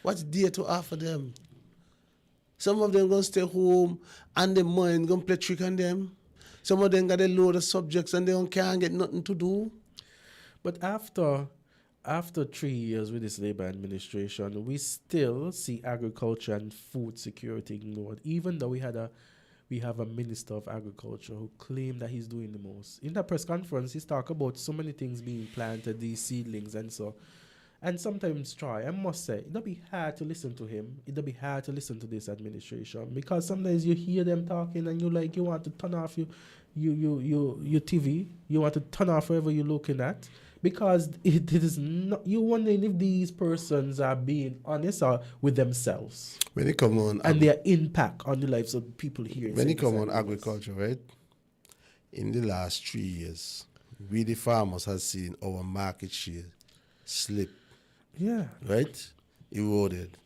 What's there to offer them? Some of them going to stay home and the mind going to play trick on them. Some of them got a load of subjects and they can't get nothing to do. But after 3 years with this Labour administration, we still see agriculture and food security ignored, even though we have a Minister of Agriculture who claimed that he's doing the most. In that press conference, he's talking about so many things being planted, these seedlings and so. And sometimes I must say, it'll be hard to listen to him. It'll be hard to listen to this administration, because sometimes you hear them talking and you want to turn off your TV. You want to turn off wherever you're looking at, because it is not. You're wondering if these persons are being honest or with themselves. When it come on, and their impact on the lives of people here. When it come on agriculture, right? In the last 3 years, we the farmers have seen our market share slip. Yeah. Right? Eroded.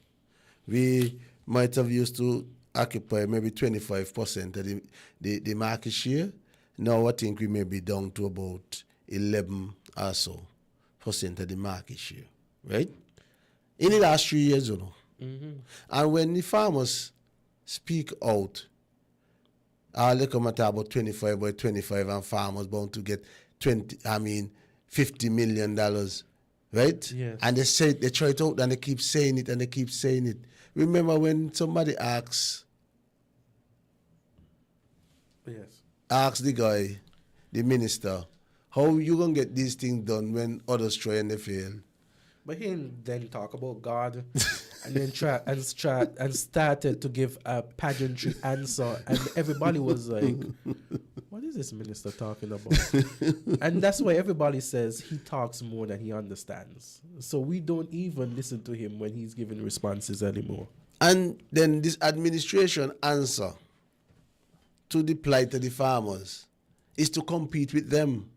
We might have used to occupy maybe 25% of the market share. Now I think we may be down to about 11 or so % of the market share. Right? In the last 3 years, you know. Mm-hmm. And when the farmers speak out, they come at about 25 by 25 and farmers bound to get $50 million. Right? Yes. And they try it out and they keep saying it and they keep saying it. Remember when somebody asks the guy, the minister, how you gonna get these things done when others try and they fail? But he then talk about God and then started to give a pageantry answer, and everybody was like, what is this minister talking about? And that's why everybody says he talks more than he understands. So we don't even listen to him when he's giving responses anymore. And then this administration answer to the plight of the farmers is to compete with them.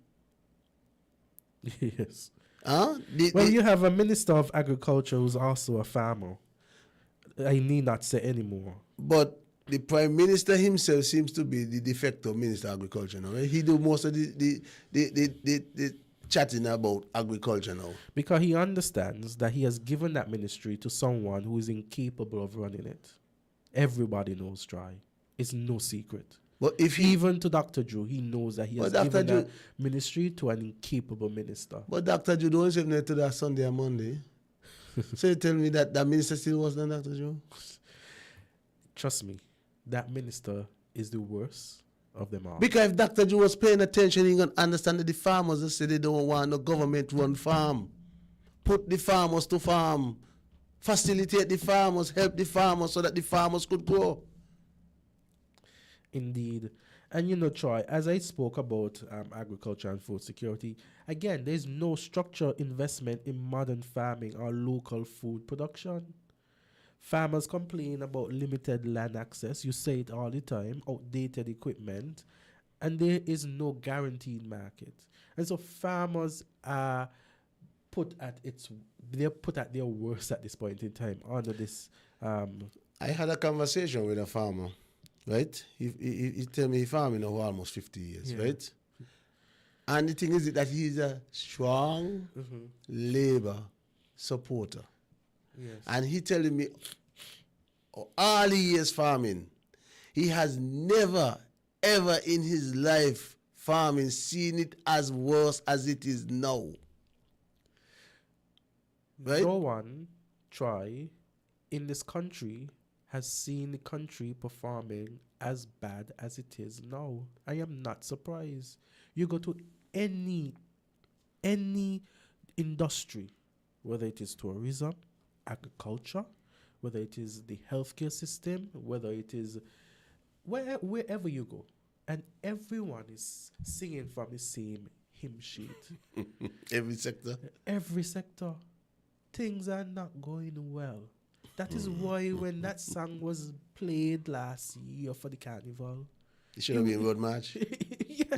Yes. You have a Minister of Agriculture who's also a farmer. I need not say anymore. But the Prime Minister himself seems to be the de facto Minister of Agriculture now. Right? He do most of the chatting about agriculture now. Because he understands that he has given that ministry to someone who is incapable of running it. Everybody knows Try. It's no secret. But even to Dr. Drew, he knows that he has given that ministry to an incapable minister. But Dr. Drew don't have to that Sunday and Monday. So you tell me that minister still was than Dr. Drew? Trust me, that minister is the worst of them all. Because if Dr. Drew was paying attention, he gonna understand that the farmers they say they don't want no government-run farm. Put the farmers to farm. Facilitate the farmers, help the farmers so that the farmers could grow. Indeed. And Troy, as I spoke about agriculture and food security, again, there's no structural investment in modern farming or local food production. Farmers complain about limited land access, you say it all the time, outdated equipment, and there is no guaranteed market. And so farmers are put at their worst at this point in time under this. I had a conversation with a farmer. Right? He tell me he farming for almost 50 years, right? And the thing is that he's a strong labor supporter. Yes. And he telling me all he is farming. He has never, ever in his life farming seen it as worse as it is now. Right? No one in this country has seen the country performing as bad as it is now. I am not surprised. You go to any industry, whether it is tourism, agriculture, whether it is the healthcare system, whether it is wherever you go, and everyone is singing from the same hymn sheet. Every sector. Every sector. Things are not going well. That is why when that song was played last year for the carnival, It should have been road march. yeah,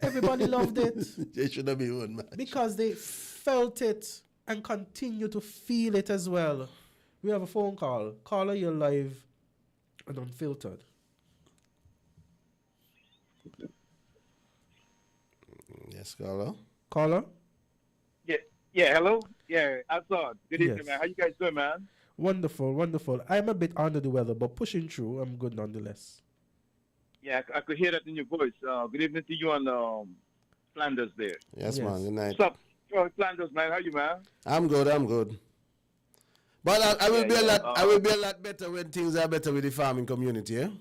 everybody loved it It should have been road march. because they felt it and continue to feel it as well. We have a phone call. Caller, you're live and unfiltered. Yes, caller. Caller? Yeah, hello? Yeah, Azard. Good evening, Yes. man. How you guys doing, man? Wonderful, wonderful. I'm a bit under the weather, but pushing through. I'm good nonetheless. Yeah, I could hear that in your voice. Good evening to you and Flanders there. Yes, Yes. man. Good night. What's up? Flanders, man. How you, man? I'm good. But I will Yeah, be a yeah, lot. I will be a lot better when things are better with the farming community. Yeah.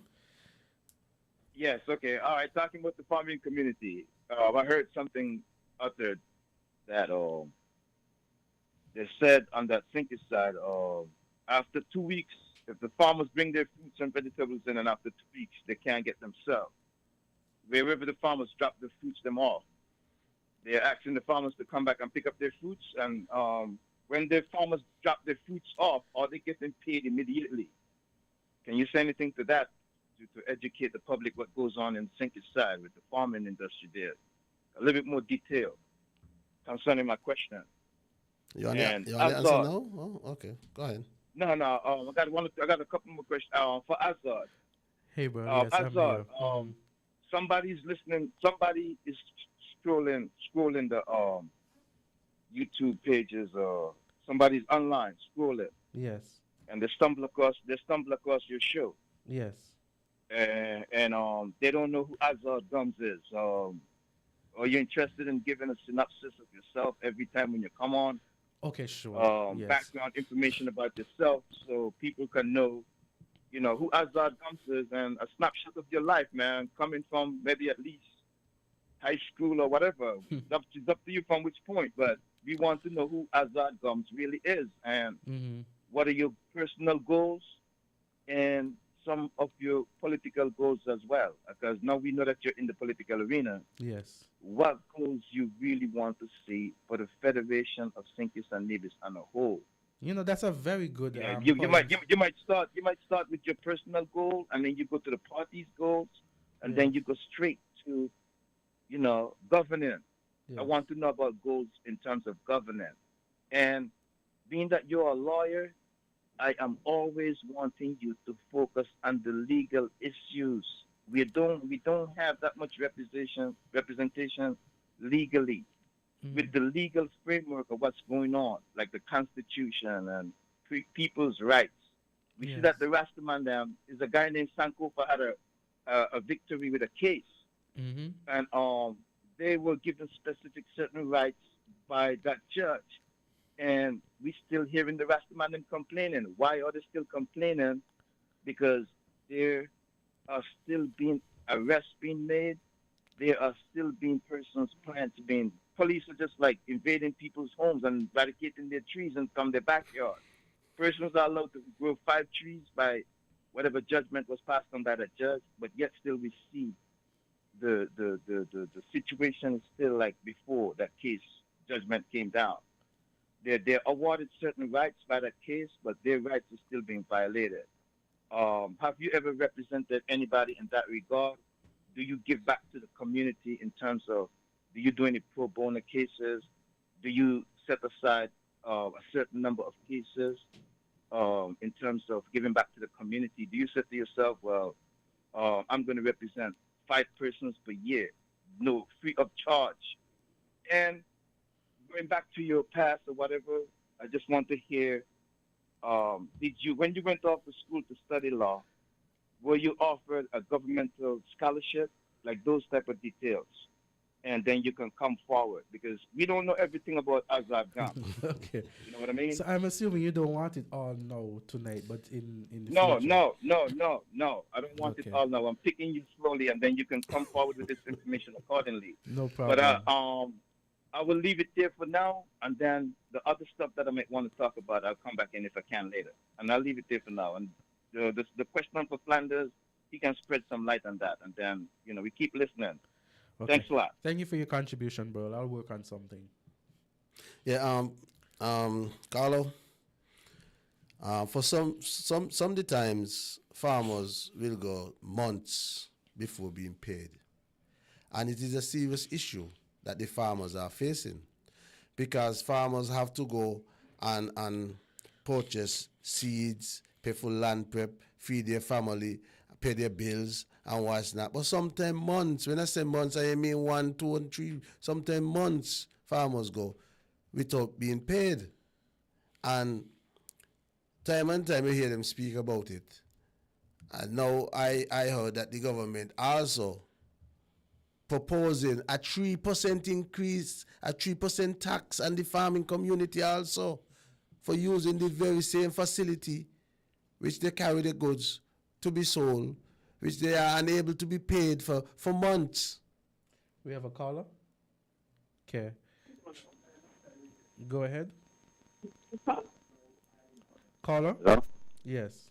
Yes, okay. All right, talking about the farming community. I heard something uttered that they said on that Sinky side, after 2 weeks, if the farmers bring their fruits and vegetables in, and after 2 weeks, they can't get them sold. Wherever the farmers drop the fruits them off, they're asking the farmers to come back and pick up their fruits. And when the farmers drop their fruits off, are they getting paid immediately? Can you say anything to that to educate the public what goes on in Sinky side with the farming industry there? A little bit more detail concerning my question. You want the And answer Azard. now? Oh, okay. Go ahead. No. I got a couple more questions for Azard. Hey, bro. Yes, I'm Azard, here. somebody's listening. Somebody is scrolling the YouTube pages. Somebody's online scrolling, Yes. and they stumble across your show, Yes. and they don't know who Azard Gumbs is. Are you interested in giving a synopsis of yourself every time when you come on? Okay, sure. Yes. Background information about yourself, so people can know, who Azard Gumbs is, and a snapshot of your life, man, coming from maybe at least high school or whatever. It's up to you from which point, but we want to know who Azard Gumbs really is, and what are your personal goals and some of your political goals as well. Because now we know that you're in the political arena. Yes. What goals you really want to see for the Federation of Sinkers and Neighbors on a whole? That's a very good. Yeah, point. you might start with your personal goal, and then you go to the party's goals, and then you go straight to, governance. Yes. I want to know about goals in terms of governance. And being that you're a lawyer, I am always wanting you to focus on the legal issues. We don't have that much representation legally. With the legal framework of what's going on, like the Constitution and people's rights. We see that the Rastaman is a guy named Sankofa had a victory with a case. And they were given specific certain rights by that judge. And we still hearing the Rastaman complaining. Why are they still complaining? Because there are still being arrests being made. There are still being persons planned to be. Police are just like invading people's homes and eradicating their trees and from their backyard. Persons are allowed to grow 5 trees by whatever judgment was passed on by the judge, but yet still we see the situation is still like before that case judgment came down. They're awarded certain rights by that case, but their rights are still being violated. Have you ever represented anybody in that regard? Do you give back to the community in terms of, do you do any pro bono cases? Do you set aside a certain number of cases in terms of giving back to the community? Do you say to yourself, well, I'm going to represent 5 persons per year, no, free of charge? And going back to your past or whatever, I just want to hear did you, when you went off to school to study law, were you offered a governmental scholarship, like those type of details? And then you can come forward because we don't know everything about Azard Gumbs. Okay. You know what I mean? So I'm assuming you don't want it all now tonight, but in the No, future. no. I don't want Okay. it all now. I'm picking you slowly, and then you can come forward with this information accordingly. No problem. But I will leave it there for now, and then the other stuff that I might want to talk about, I'll come back in if I can later. And I'll leave it there for now. And the question for Flanders, he can spread some light on that, and then we keep listening. Okay. Thanks a lot. Thank you for your contribution, bro. I'll work on something. Yeah, Carlo. For some of the times, farmers will go months before being paid, and it is a serious issue that the farmers are facing, because farmers have to go and purchase seeds, pay for land prep, feed their family, pay their bills and what's not. But sometimes months, when I say months, I mean 1, 2, and 3, sometimes months farmers go without being paid. And time you hear them speak about it. And now I heard that the government also proposing a 3% increase, a 3% tax on the farming community also for using the very same facility which they carry the goods to be sold, which they are unable to be paid for months. We have a caller? Okay. Go ahead. Caller? Hello? Yes.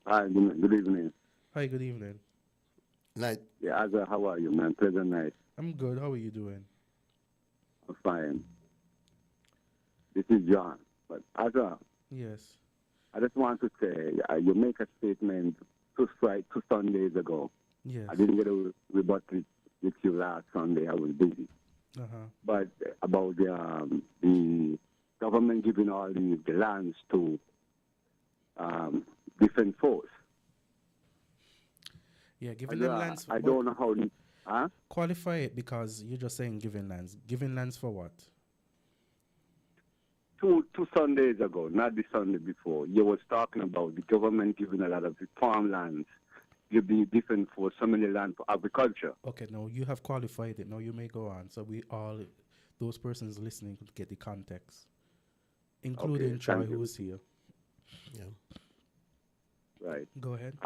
Hi, good evening. Hi, good evening. Night. Yeah, Azar, how are you, man? Pleasant night. I'm good. How are you doing? I'm fine. This is John. But Azar, Yes. I just want to say, you make a statement 2 Sundays ago. Yes. I didn't get a rebuttal with you last Sunday. I was busy. Uh-huh. But about the government giving all the lands to different force. Yeah, giving them lands. I don't know how. Huh? Qualify it, because you're just saying giving lands. Giving lands for what? 2 Sundays ago, not the Sunday before, you was talking about the government giving a lot of the farmlands, giving different for so many land for agriculture. Okay, no, you have qualified it. Now you may go on. So we all, those persons listening, could get the context, including Okay, Troy, thank you. who is here. Yeah. Right. Go ahead.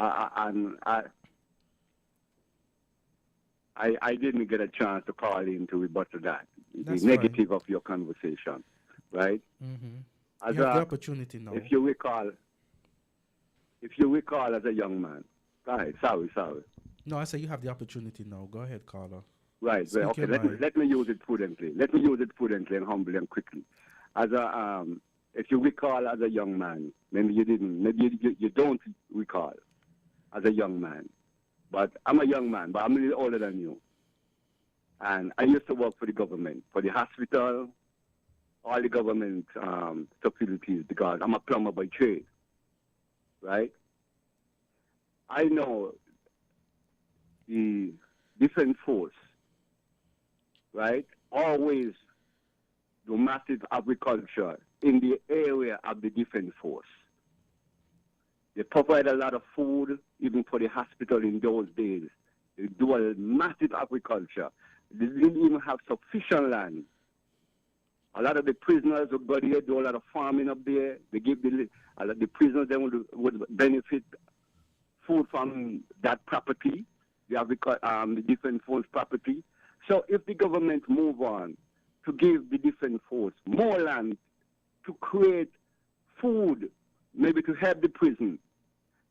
I didn't get a chance to call in to rebuttal that. That's the negative of your conversation, right? Mm-hmm. As You have the a- opportunity now. If you recall as a young man, right? Sorry. No, I say you have the opportunity now. Go ahead, caller. Right. Speak Okay. your Let me, mind. let me use it prudently. And humbly and quickly. As a if you recall as a young man, maybe you didn't. Maybe you don't recall as a young man. But I'm a young man, but I'm a little older than you. And I used to work for the government, for the hospital, all the government facilities, because I'm a plumber by trade, right? I know the defense force, right, always do massive agriculture in the area of the defense force. They provide a lot of food, even for the hospital in those days. They do a massive agriculture. They didn't even have sufficient land. A lot of the prisoners would go there, do a lot of farming up there. They give the prisoners then would benefit food from that property, the defense force property. So if the government move on to give the defense force more land to create food, maybe to help the prison,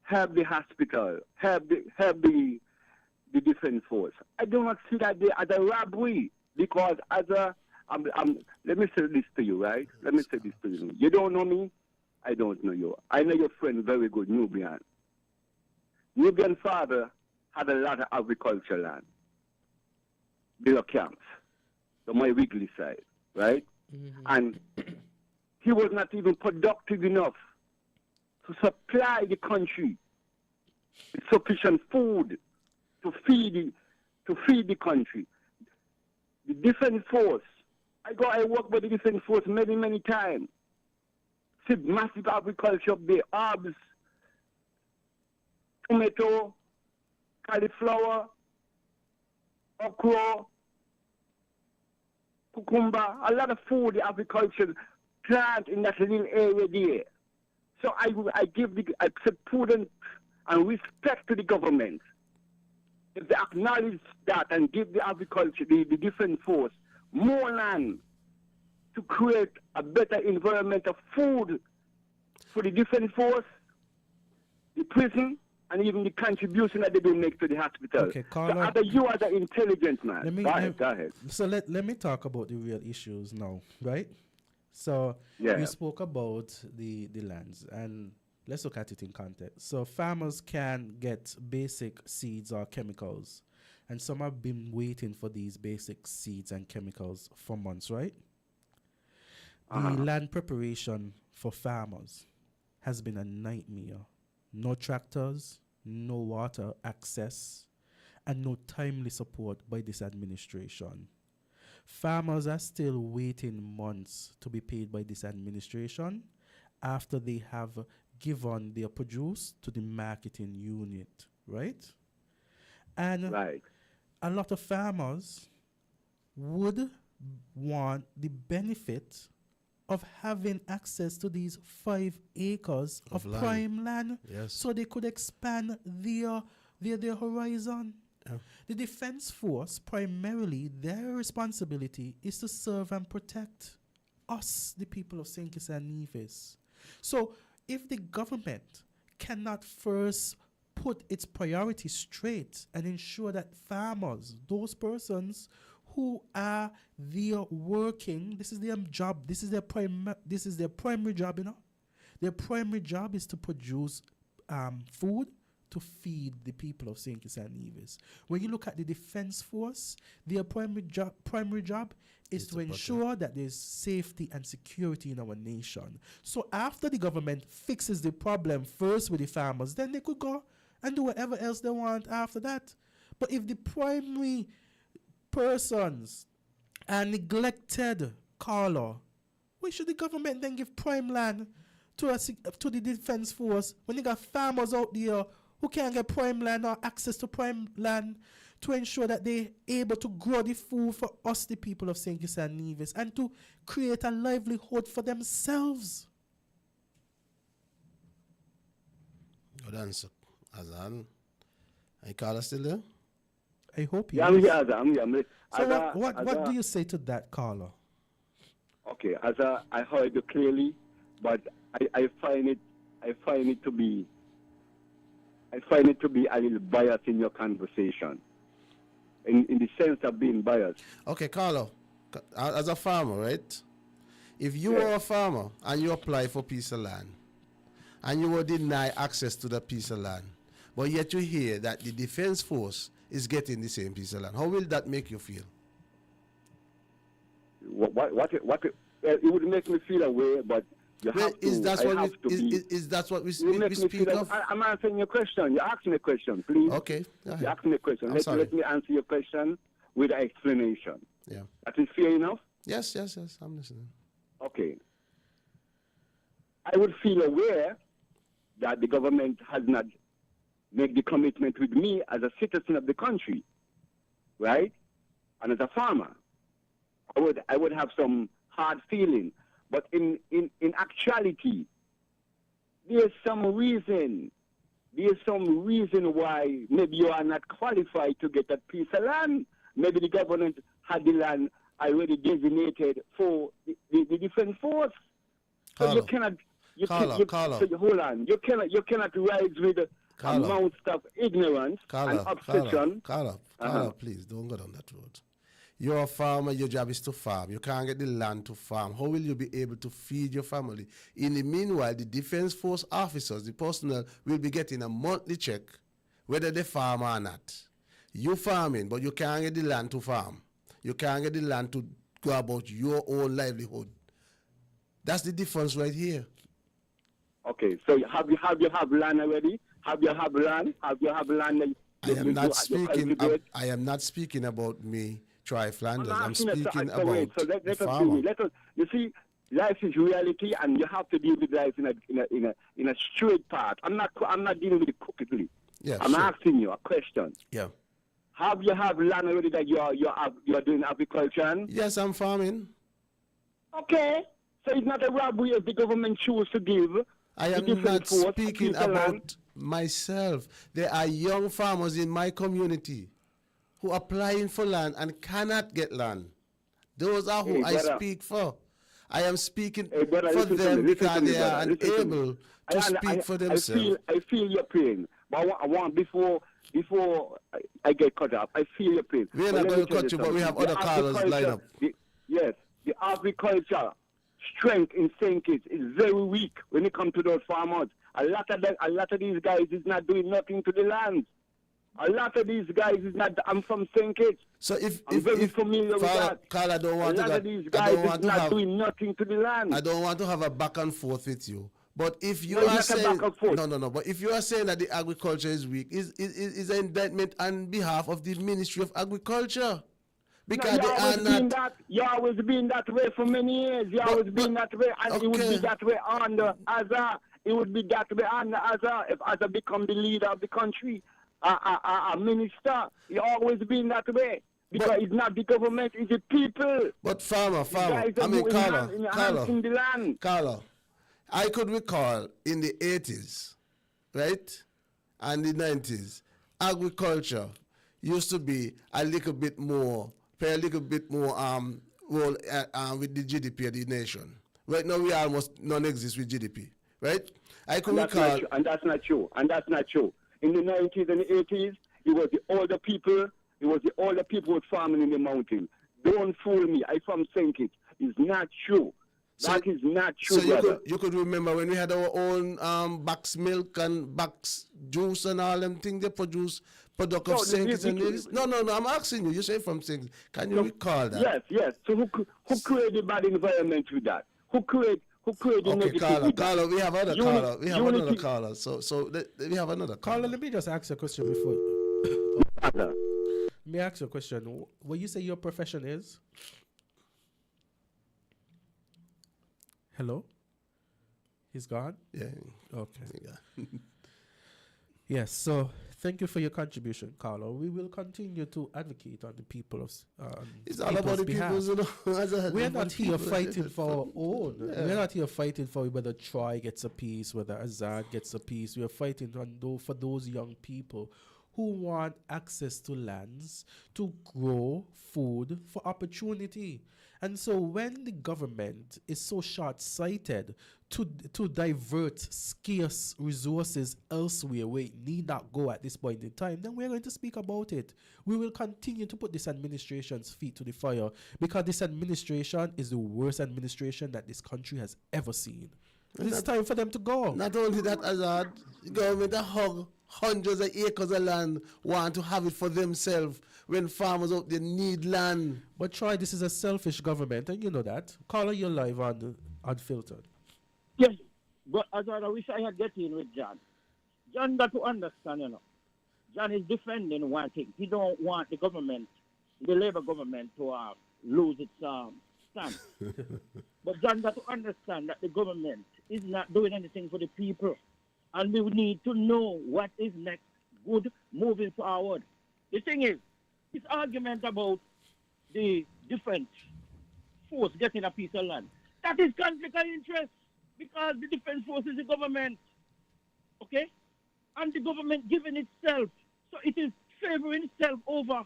help the hospital, help the defense force, I do not see that as a robbery, because as a let me say this to you, right? Let me say this to you. You don't know me, I don't know you. I know your friend very good, Nubian. Nubian father had a lot of agriculture land, below camps, on my Wrigley side, right? Mm-hmm. And he was not even productive enough to supply the country with sufficient food to feed the country. The defense force, I work with the defense force many times. see massive agriculture of the herbs, tomato, cauliflower, okra, cucumber, a lot of food, the agriculture plant in that little area there. So I give I say prudence and respect to the government. If they acknowledge that and give the agriculture, the defense force, more land to create a better environment of food for the defense force, the prison, and even the contribution that they do make to the hospital. Okay, Carlo. So you are the intelligent man. Go ahead. So let me talk about the real issues now, right? So you spoke about the lands, and let's look at it in context. So farmers can get basic seeds or chemicals, and some have been waiting for these basic seeds and chemicals for months, right? The land preparation for farmers has been a nightmare. No tractors, no water access, and no timely support by this administration. Farmers are still waiting months to be paid by this administration after they have given their produce to the marketing unit, right? And a lot of farmers would want the benefit of having access to these 5 acres of prime land, so they could expand their horizon. The defense force, primarily, their responsibility is to serve and protect us, the people of St. Kitts and Nevis. So if the government cannot first put its priorities straight and ensure that farmers, those persons who are there working, this is their job, this is their primary job, you know. Their primary job is to produce food to feed the people of St. Kitts and Nevis. When you look at the defense force, their primary job is to ensure that there's safety and security in our nation. So after the government fixes the problem first with the farmers, then they could go and do whatever else they want after that. But if the primary persons are neglected, Carlo, why should the government then give prime land to the defense force when you got farmers out there who can't get prime land or access to prime land to ensure that they're able to grow the food for us, the people of St. Kitts and Nevis, and to create a livelihood for themselves? Good answer, Azard. Are Carla still there? I hope you. Yeah, I'm here, Azard. So what do you say to that, Carla? Okay, Azard, I heard you clearly, but I find it to be a little biased in your conversation, in the sense of being biased. Okay, Carlo, as a farmer, right? If you were a farmer and you apply for a piece of land, and you were denied access to that piece of land, but yet you hear that the defense force is getting the same piece of land, how will that make you feel? It would make me feel away, but is that what we speak of? I'm answering your question. You asked me a question, please. Okay. You asked me a question. Let me answer your question with an explanation. Yeah. That is fair enough? Yes. I'm listening. Okay. I would feel aware that the government has not made the commitment with me as a citizen of the country, right? And as a farmer, I would have some hard feeling. But in actuality, there's some reason why maybe you are not qualified to get that piece of land. Maybe the government had the land already designated for the defense force. So Carlo, you cannot. Carlo. So hold on. You cannot rise with amounts of ignorance and obsession. Carlo, please don't go down that road. You're a farmer, your job is to farm. You can't get the land to farm. How will you be able to feed your family? In the meanwhile, the defense force officers, the personnel, will be getting a monthly check, whether they farm or not. You farming, but you can't get the land to farm. You can't get the land to go about your own livelihood. That's the difference right here. Okay, so have you land already? Have you have land? I am not speaking about me. Try Flanders. I'm speaking about let us farmer. you see, Life is reality, and you have to deal with life in a straight path. I'm not dealing with it crookedly. Yeah, I'm sure. asking you a question. Yeah. Have you have land already that you're doing agriculture on? Yes, I'm farming. Okay. So it's not a robbery if the government choose to give. I am not speaking about myself. There are young farmers in my community who are applying for land and cannot get land. Those are who I speak for. I am speaking for them because they are unable to speak for themselves. I feel your pain. But I want before I get cut off, I feel your pain. We're not going to cut you, but we have other callers lined up. Yes, the agriculture strength in St. Kitts is very weak when it comes to those farmers. A lot of these guys is not doing nothing to the land. A lot of these guys is not. I'm from St. Kitts. So I'm very familiar with that. Carl, I don't want a lot of these guys is not doing nothing to the land. I don't want to have a back and forth with you. But if you are saying no. But if you are saying that the agriculture is weak, is an indictment on behalf of the Ministry of Agriculture. Because they are not. You always been that way for many years. You always been that way, and it would be that way under Azard. It would be that way under Azard if Azard become the leader of the country, a minister. You always been that way. Because it's not the government, it's the people. But farmer. I mean, Carla, I could recall in the 80s, right, and the 90s, agriculture used to be a little bit more, play a little bit more role with the GDP of the nation. Right now, we almost non-exist with GDP, right? I could recall, and that's not true. In the 90s and the 80s, it was the older people. It was the older people farming in the mountain. Don't fool me. I from St. Kitts. It's not true. That is not true, so you could remember when we had our own Bucks milk and Bucks juice and all them things they produce product of St. Kitts. No, I'm asking you. You say from St. Kitts. Can you recall that? Yes. So who created bad environment with that? Who created negativity? Carla, we have other caller. We have another caller. So we have another caller. Carla, let me just ask a question before. Let me ask you a question. What you say your profession is? Hello? He's gone? Yeah. Okay. Yeah. Yes, so thank you for your contribution, Carlo. We will continue to advocate on the people of it's all about the people, you know. We're not here fighting for our own. Yeah. We're not here fighting for whether Troy gets a piece, whether Azard gets a piece. We're fighting for those young people who want access to lands to grow food for opportunity. And so when the government is so short-sighted to divert scarce resources elsewhere where it need not go at this point in time, then we're going to speak about it. We will continue to put this administration's feet to the fire because this administration is the worst administration that this country has ever seen. And it's time for them to go. Not only that, Azard, the government hug hundreds of acres of land, want to have it for themselves when farmers out there need land. But Troy, this is a selfish government, and you know that. Caller, you're live on Unfiltered. Yes, but Azard, I wish I had get in with John. John got to understand, you know. John is defending one thing. He don't want the government, the Labour government, to lose its stand. But John got to understand that the government is not doing anything for the people. And we need to know what is next good moving forward. The thing is, this argument about the defense force getting a piece of land, that is conflict of interest because the defense force is the government, okay? And the government giving itself. So it is favoring itself over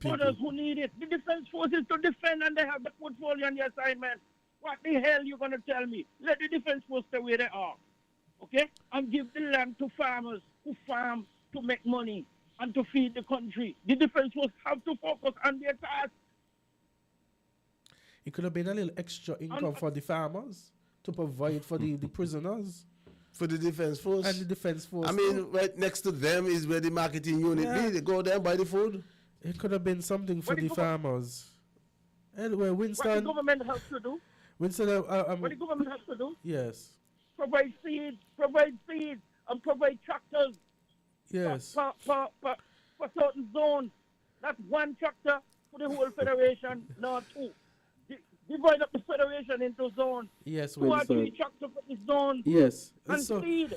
others who need it. The defense force is to defend and they have the portfolio and the assignment. What the hell you going to tell me? Let the defense force stay where they are. Okay? And give the land to farmers who farm to make money and to feed the country. The defense force have to focus on their task. It could have been a little extra income for the farmers to provide for the prisoners. For the defense force. And the defense force. I mean, right next to them is where the marketing unit be. They go there and buy the food. It could have been something for the farmers. Anyway, Winston. What the government has to do? Winston, what the government has to do? Yes. Provide seeds, and provide tractors. Yes. For certain zones. That's one tractor for the whole federation, not two. divide up the federation into zones. Yes, 2 or 3 Winston. tracks for these zones. Yes. And So feed.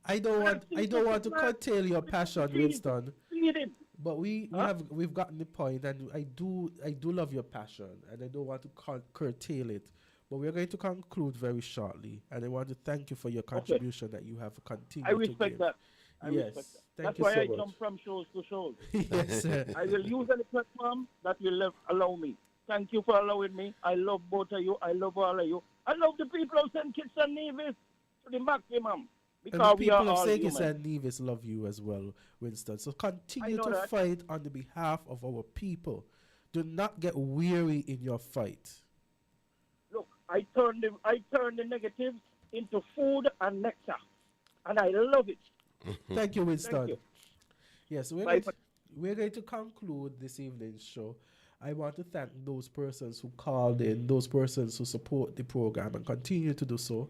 I don't want to curtail your passion, Winston. Feed it. But we've gotten the point, and I do love your passion, and I don't want to curtail it. But we're going to conclude very shortly, and I want to thank you for your contribution that you have continued to give. I respect that. Yes, respect that. thank That's you why so I much. jump from shows to shows. Yes, sir. I will use any platform that will allow me. Thank you for allowing me. I love both of you. I love all of you. I love the people of St. Kitts and Nevis to the maximum. And Because the we are people of all St. Kitts human. and Nevis love you as well, Winston. So continue know to that. fight on the behalf of our people. Do not get weary in your fight. Look, I turn the negatives into food and nectar. And I love it. Thank you, Winston. Thank you. Yes, we're going to conclude this evening's show. I want to thank those persons who called in, those persons who support the program and continue to do so.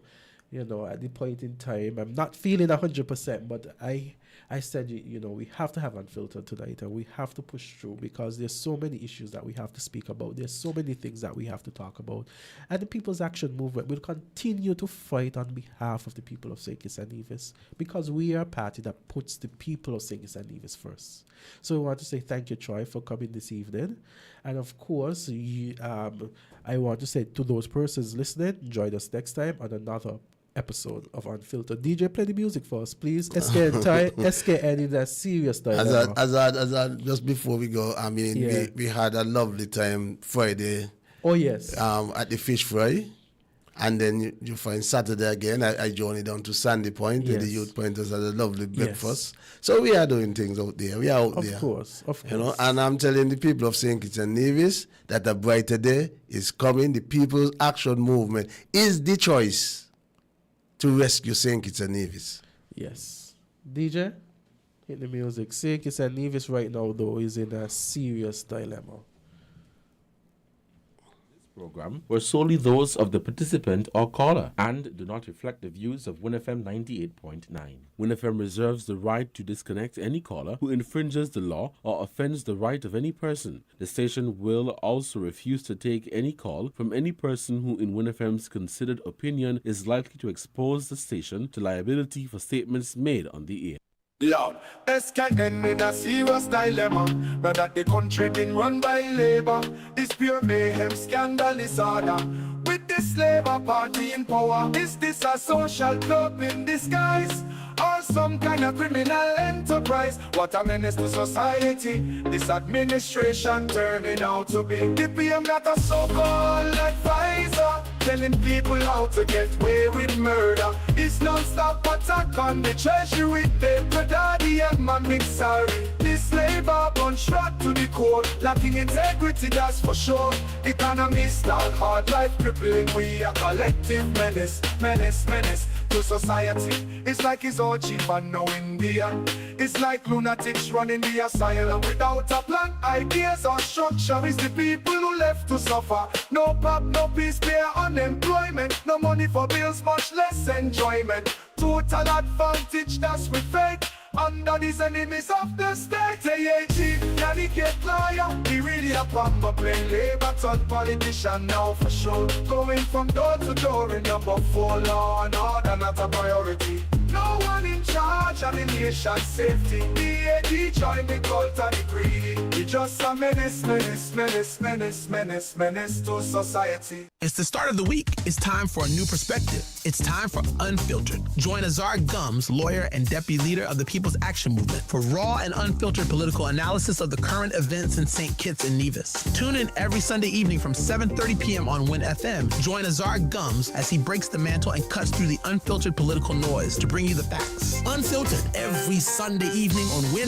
You know, at the point in time, I'm not feeling 100%, but I said, you know, we have to have Unfiltered tonight, and we have to push through because there's so many issues that we have to speak about. There's so many things that we have to talk about. And the People's Action Movement will continue to fight on behalf of the people of St. Kitts and Nevis because we are a party that puts the people of St. Kitts and Nevis first. So we want to say thank you, Troy, for coming this evening. And of course, I want to say to those persons listening, join us next time on another episode of Unfiltered. DJ, play the music for us, please. SKN in a serious dilemma. Azard, just before we go, I mean, we had a lovely time Friday. Oh, yes. At the fish fry. And then you find Saturday again. I journeyed down to Sandy Point with the youth pointers at a lovely breakfast. So we are doing things out there. We are out there. Of course. You know, and I'm telling the people of St. Kitts and Nevis that a brighter day is coming. The People's Action Movement is the choice to rescue St. Kitts and Nevis. Yes. DJ, hit the music. St. Kitts and Nevis right now, though, is in a serious dilemma. Program were solely those of the participant or caller and do not reflect the views of winnfm 98.9. winnfm reserves the right to disconnect any caller who infringes the law or offends the right of any person. The station will also refuse to take any call from any person who in winnfm's considered opinion is likely to expose the station to liability for statements made on the air. Lord, SKN in a serious dilemma. Now that the country been run by labor, this pure mayhem, scandal, disorder. With this Labour Party in power, is this a social club in disguise? Or some kind of criminal enterprise? What a menace to society this administration turning out to be. The PM got a so-called advisor telling people how to get away with murder. It's non-stop attack on the treasury with paper daddy and man mixari. This Labour bunch shot to the core, lacking integrity, that's for sure. Economists all hard life crippling. We a collective menace to society. It's like it's all cheap and no Indian. It's like lunatics running the asylum without a plan, ideas or structure. It's the people who left to suffer. No pop, no peace, bare unemployment. No money for bills, much less enjoyment. Total advantage, that's we fake. Under these enemies of the state. AAT, delicate lawyer. He really a pamper playing labor, third politician now for sure. Going from door to door in number 4, law and order not a priority. No one in charge of the nation's safety. DAD join the cult and the greedy. We just a menace to society. It's the start of the week. It's time for a new perspective. It's time for Unfiltered. Join Azard Gumbs, lawyer and deputy leader of the People's Action Movement, for raw and unfiltered political analysis of the current events in St. Kitts and Nevis. Tune in every Sunday evening from 7:30 p.m. on WinFM. Join Azard Gumbs as he breaks the mantle and cuts through the unfiltered political noise to bring you the facts. Unfiltered every Sunday evening on Win.